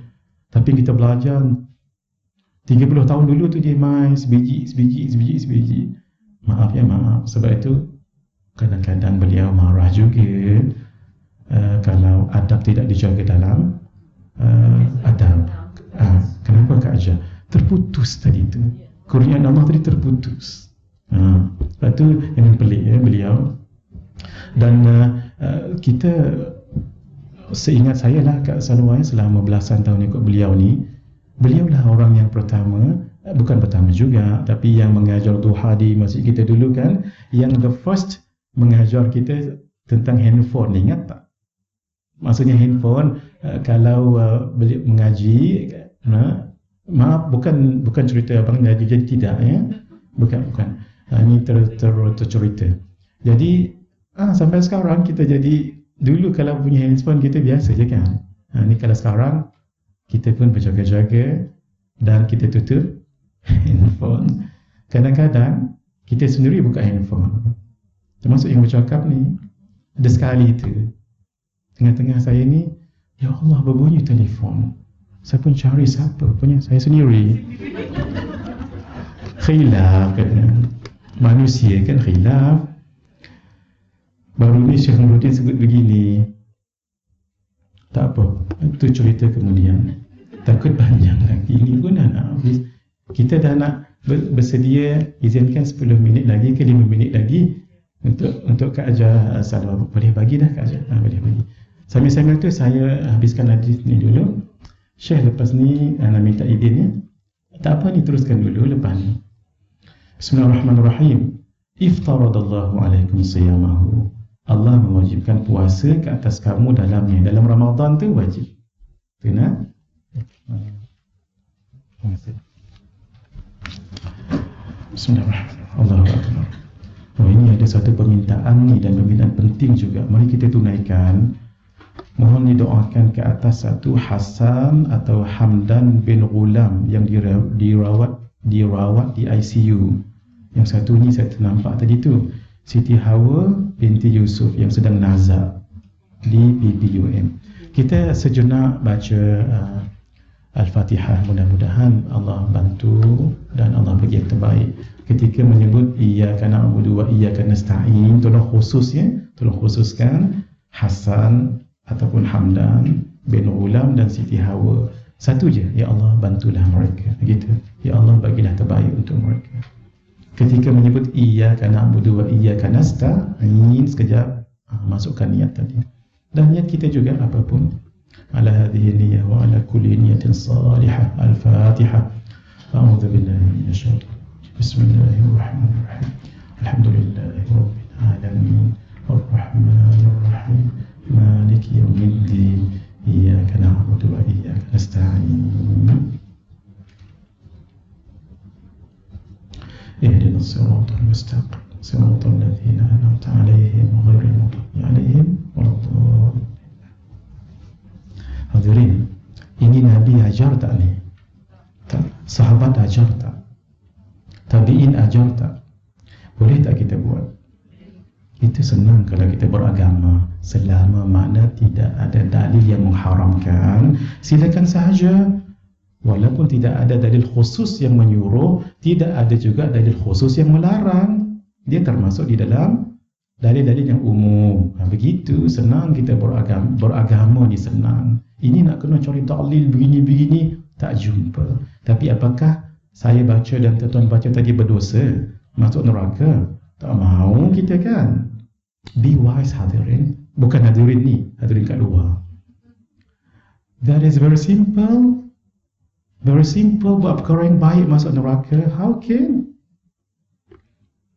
tapi kita belajar 30 tahun dulu tu dia main sebiji. Maaf ya, maaf. Sebab itu kadang-kadang beliau marah juga kalau adab tidak dijaga dalam adab. Kenapa Kak Aja? Terputus tadi tu, kurniaan Allah tadi terputus. Sebab tu yang pelik ya beliau. Dan kita, seingat saya lah Kak Salwa, selama belasan tahun ikut beliau ni, beliaulah orang yang pertama, bukan pertama juga, tapi yang mengajar duha di masjid kita dulu kan, yang the first mengajar kita tentang handphone. Ingat tak? Maksudnya handphone, kalau beliau mengaji, maaf, bukan cerita abang jadi tidak ya, bukan. Ini tercerita. Jadi sampai sekarang kita jadi, dulu kalau punya handphone kita biasa je kan. Ni kalau sekarang kita pun berjaga-jaga dan kita tutup handphone. Kadang-kadang kita sendiri buka handphone. Termasuk yang bercakap ni, ada sekali itu tengah-tengah saya ni, ya Allah, berbunyi telefon. Saya pun cari siapa punya, saya sendiri. Khilaf kan, manusia kan khilaf. Baru ni Syekh Nuruddin sebut begini. Tak apa, itu cerita kemudian. Takut panjang lagi. Ini pun dah nak habis. Kita dah nak bersedia izinkan 10 minit lagi ke 5 minit lagi untuk Kak Aja Salwa. Boleh bagi dah Kak Aja? Boleh bagi. Sambil-sambil tu saya habiskan hadis ni dulu. Syekh lepas ni nak minta izin ni. Tak apa ni, teruskan dulu lepas ni. Bismillahirrahmanirrahim. Iftaradallahu alaikum siyamahu. Allah mewajibkan puasa ke atas kamu dalamnya. Dalam Ramadan tu wajib. Kena? Bismillahirrahmanirrahim. Allahu Akbar. Ini ada satu permintaan ni, dan permintaan penting juga. Mari kita tunaikan. Mohon didoakan ke atas satu Hasan atau Hamdan bin Ghulam yang dirawat di ICU. Yang satu ni saya ternampak tadi tu, Siti Hawa binti Yusuf yang sedang nazak di PBUM. Kita sejenak baca Al-Fatihah. Mudah-mudahan Allah bantu dan Allah bagi yang terbaik. Ketika menyebut iyyaka na'budu wa iyyaka nasta'in, tolong khususkan Hasan ataupun Hamdan bin Ghulam dan Siti Hawa. Satu je, ya Allah bantulah mereka. Begitu. Ya Allah bagilah terbaik untuk mereka. Ketika menyebut iyyaka na'budu wa iyyaka nasta'in, sekejap masukkan niat tadi. Dan niat kita juga apapun. Ala hadhihi niyyah wa ala kulli niyatin salihah. Al-Fatihah. A'udzu billahi minasyaitonir rajim. Bismillahirrahmanirrahim. Alhamdulillahi rabbil alamin. Arrahmanir rahim. Maliki yaumiddin. Iyyaka na'budu wa iyyaka nasta'in. اهدنا الصراط المستقيم صراط الذين أنعمت عليهم غير المغضوب عليهم ولا الضالين. Hadirin, ini Nabi ajar tak ni? Tak. Sahabat ajar tak? Tabi'in ajar tak? Boleh tak kita buat? Itu senang kalau kita beragama. Selama mana tidak ada dalil yang mengharamkan, silakan sahaja. Walaupun tidak ada dalil khusus yang menyuruh, tidak ada juga dalil khusus yang melarang. Dia termasuk di dalam dalil-dalil yang umum. Begitu senang kita beragama ni senang. Ini nak kena cari dalil begini-begini, tak jumpa. Tapi apakah saya baca dan tuan-tuan baca tadi berdosa, masuk neraka? Tak mahu kita kan. Be wise hadirin. Bukan hadirin ni, hadirin kat luar. That is very simple. Very simple. Buat perkara yang baik masuk neraka. How can?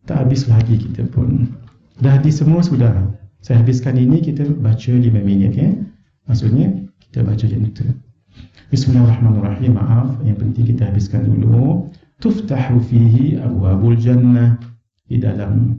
Tak habis lagi kita pun. Dah habis semua sudah. Saya habiskan ini, kita baca 5 minit ya. Maksudnya kita baca macam itu. Bismillahirrahmanirrahim. Maaf, yang penting kita habiskan dulu. Tuftahu fihi abwabul jannah. Di dalam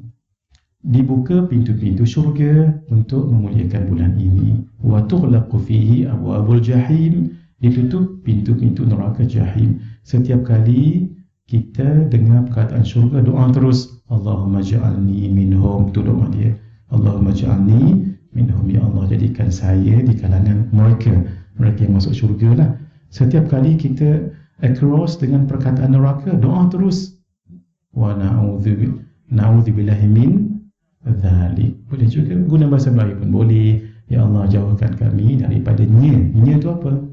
dibuka pintu-pintu syurga untuk memuliakan bulan ini. Wa tughlaqu fihi abwabul jahim. Ditutup pintu-pintu neraka jahim. Setiap kali kita dengar perkataan syurga, doa terus, Allahumma ja'alni minhum. Itu doa dia. Allahumma ja'alni minhum, ya Allah jadikan saya di kalangan mereka yang masuk syurga lah. Setiap kali kita across dengan perkataan neraka, doa terus, wa na'udzubillahi min dzalik. Boleh juga guna bahasa Melayu pun boleh. Ya Allah jauhkan kami daripada nya tu apa?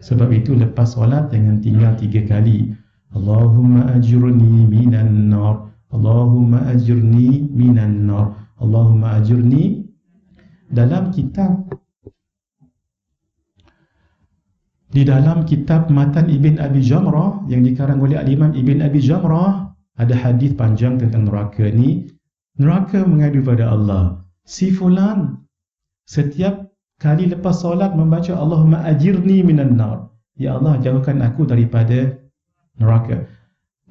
Sebab itu lepas solat jangan tinggal 3 kali, Allahumma ajurni minan nar, Allahumma ajurni minan nar, Allahumma ajurni. Dalam kitab Matan Ibn Abi Jamrah yang dikarang oleh Al-Imam Ibn Abi Jamrah, ada hadis panjang tentang neraka ni. Neraka mengadu pada Allah, si fulan setiap kali lepas solat membaca Allahumma ajirni minan nar, ya Allah jauhkan aku daripada neraka.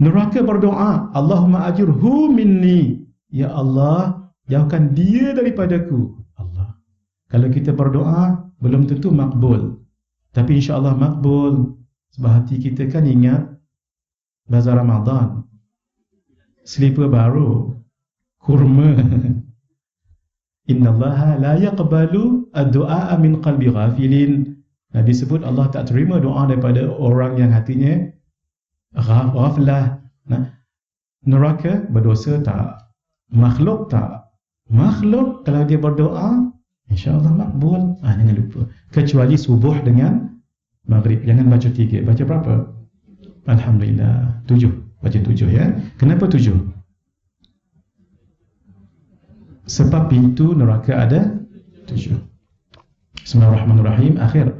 Neraka berdoa, Allahumma ajirhu minni, ya Allah jauhkan dia daripadaku. Allah. Kalau kita berdoa belum tentu makbul, tapi insya-Allah makbul. Sebab hati kita kan ingat bazar Ramadan, selipar baru, kurma. Innallaha la yaqbalu ad-du'a min qalbi ghafilin. Nabi sebut Allah tak terima doa daripada orang yang hatinya ghaflah. Neraka berdosa tak? Makhluk tak? Makhluk kalau dia berdoa insya-Allah makbul. Jangan lupa. Kecuali subuh dengan maghrib. Jangan baca 3. Baca berapa? Alhamdulillah 7. Baca 7 ya. Kenapa 7? Sebab pintu neraka ada 7. Bismillahirrahmanirrahim. Akhir.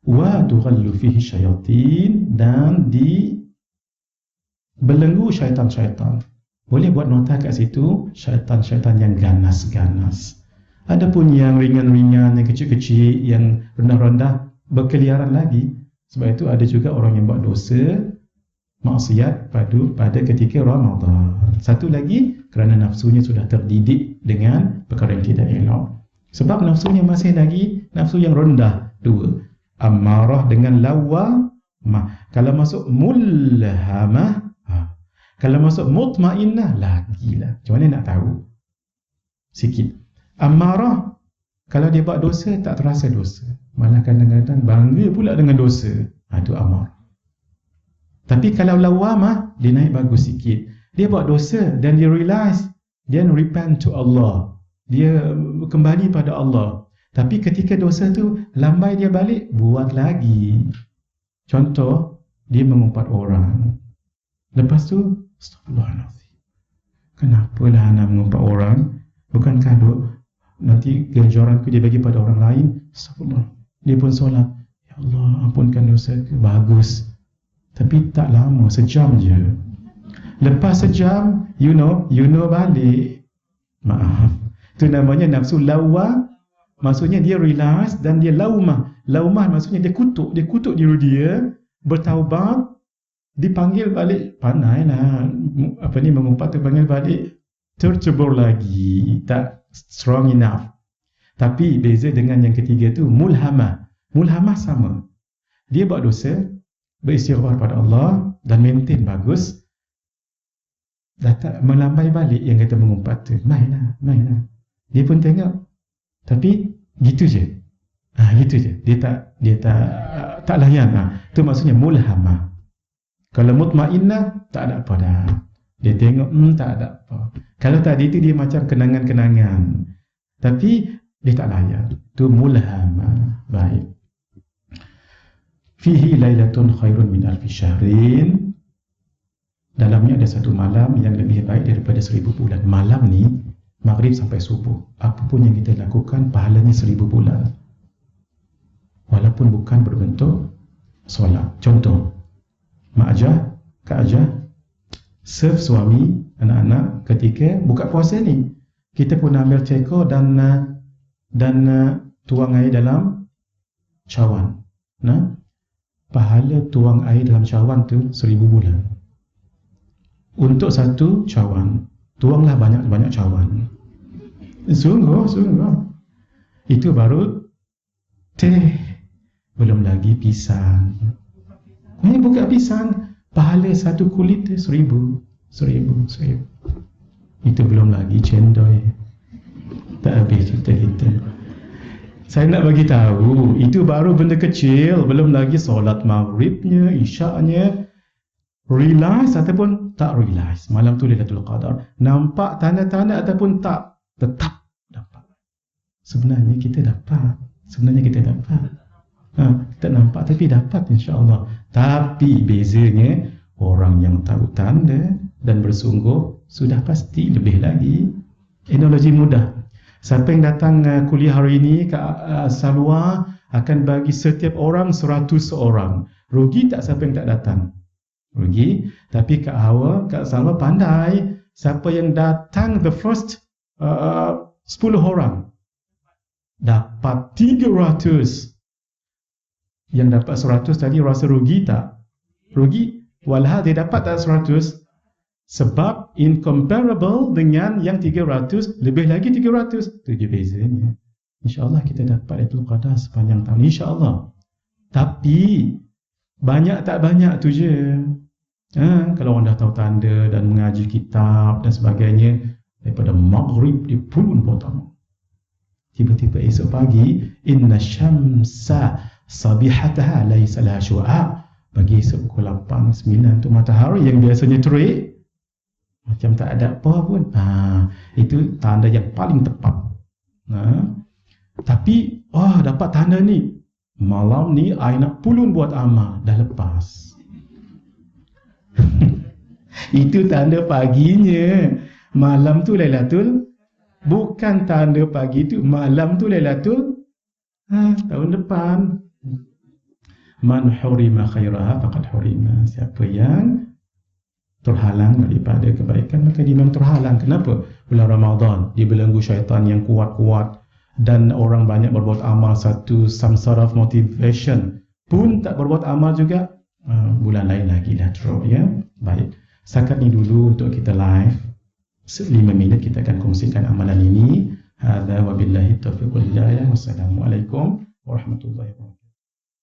Wa tughallu fihi syayatin, dan dibelenggu syaitan-syaitan. Boleh buat nota kat situ, syaitan-syaitan yang ganas-ganas. Adapun yang ringan-ringan, yang kecil-kecil, yang rendah-rendah berkeliaran lagi. Sebab itu ada juga orang yang buat dosa maksiat pada ketika Ramadan. Satu lagi, kerana nafsunya sudah terdidik dengan perkara yang tidak elok. Sebab nafsunya masih lagi nafsu yang rendah. 2. Ammarah dengan lawwamah. Kalau masuk mulhamah, kalau masuk mutmainnah, lagilah. Macam mana nak tahu? Sikit. Ammarah, kalau dia buat dosa tak terasa dosa, malah kadang-kadang bangga pula dengan dosa. Itu amarah. Tapi kalau lawamah, dia naik bagus sikit. Dia buat dosa dan dia realize, dia repent to Allah, dia kembali pada Allah. Tapi ketika dosa tu lambai dia balik, buat lagi. Contoh, dia mengumpat orang. Lepas tu, astagfirullahaladzim, kenapalah anak mengumpat orang? Bukankah nanti ganjaranku dia bagi pada orang lain? Astagfirullah. Dia pun solat, ya Allah ampunkan dosaku. Bagus. Tapi tak lama, sejam je. Lepas sejam, you know balik. Maaf. Itu namanya nafsu lawwa. Maksudnya dia realize dan dia laumah. Laumah maksudnya dia kutuk diri dia, bertaubat, dipanggil balik, pandailah mengumpat, terpanggil balik, tercebur lagi, tak strong enough. Tapi beza dengan yang ketiga tu, mulhamah. Mulhamah sama. Dia buat dosa, beristighfar pada Allah dan maintain bagus. Datang melambai balik yang kata mengumpat tu, mainlah. Dia pun tengok, tapi gitu je. Gitu je. Dia tak layan. Tu maksudnya mulhamah. Kalau mutmainnah, tak ada apa dah. Dia tengok, tak ada apa. Kalau tadi tu dia macam kenangan-kenangan, tapi dia tak layan. Tu mulhamah. Baik. Fihi lailatun khairun min alfi syahrin. Dalamnya ada satu malam yang lebih baik daripada 1000 bulan. Malam ni maghrib sampai subuh, apapun yang kita lakukan pahalanya 1000 bulan, walaupun bukan berbentuk solat. Contoh, mak ajah, kak ajah serve suami, anak-anak ketika buka puasa ni. Kita pun ambil teko dan tuang air dalam cawan. pahala tuang air dalam cawan tu 1000 bulan. Untuk satu cawan, tuanglah banyak-banyak cawan. Sungguh. Itu baru teh, belum lagi pisang. Ini bukan pisang, pahala satu kulit 1000. Itu belum lagi cendol. Tak habis cerita kita. Saya nak bagi tahu, itu baru benda kecil, belum lagi solat maghribnya, isyaknya. Realize ataupun tak realize, malam tu Lailatul Qadar. Nampak tanda-tanda ataupun tak, tetap dapat. Sebenarnya kita dapat. Tak nampak tapi dapat, insya-Allah. Tapi bezanya, orang yang tahu tanda dan bersungguh sudah pasti lebih lagi. Analogi mudah. Siapa yang datang kuliah hari ini ke Salwa akan bagi setiap orang 100 orang. Rugi tak siapa yang tak datang? Rugi. Tapi Kak Hawa, Kak Salwa pandai. Siapa yang datang the first 10 orang dapat 300. Yang dapat 100 tadi rasa rugi tak? Rugi. Walhal dia dapat tak 100? Sebab incomparable dengan yang 300, lebih lagi 300. Itu bezanya. InsyaAllah kita dapat Lailatul Qadar sepanjang tahun. InsyaAllah. Tapi banyak tak banyak tu je. Kalau orang dah tahu tanda dan mengaji kitab dan sebagainya, daripada maghrib di pulun potong. Tiba-tiba esok pagi, inna syamsa sabihataha laisa laha syu'a. Bagi esok pukul 8, 9 tu matahari yang biasanya terik, macam tak ada apa pun. Itu tanda yang paling tepat. Tapi dapat tanda ni, malam ni I nak pulun buat amal, dah lepas. Itu tanda paginya. Malam tu Lailatul, bukan tanda pagi tu, malam tu Lailatul tahun depan. Man hurima khairaha faqad hurima. Siapa yang terhalang daripada kebaikan, maka dia memang terhalang. Kenapa? Bulan Ramadan dibelenggu syaitan yang kuat-kuat dan orang banyak berbuat amal, some sort of motivation pun tak berbuat amal juga. Bulan lain lagi dah drop, ya. Baik, setakat ni dulu untuk kita live 5 minit kita akan kongsikan amalan ini. Hadza wabillahi taufiq wal hidayah. Wassalamualaikum warahmatullahi wabarakatuh.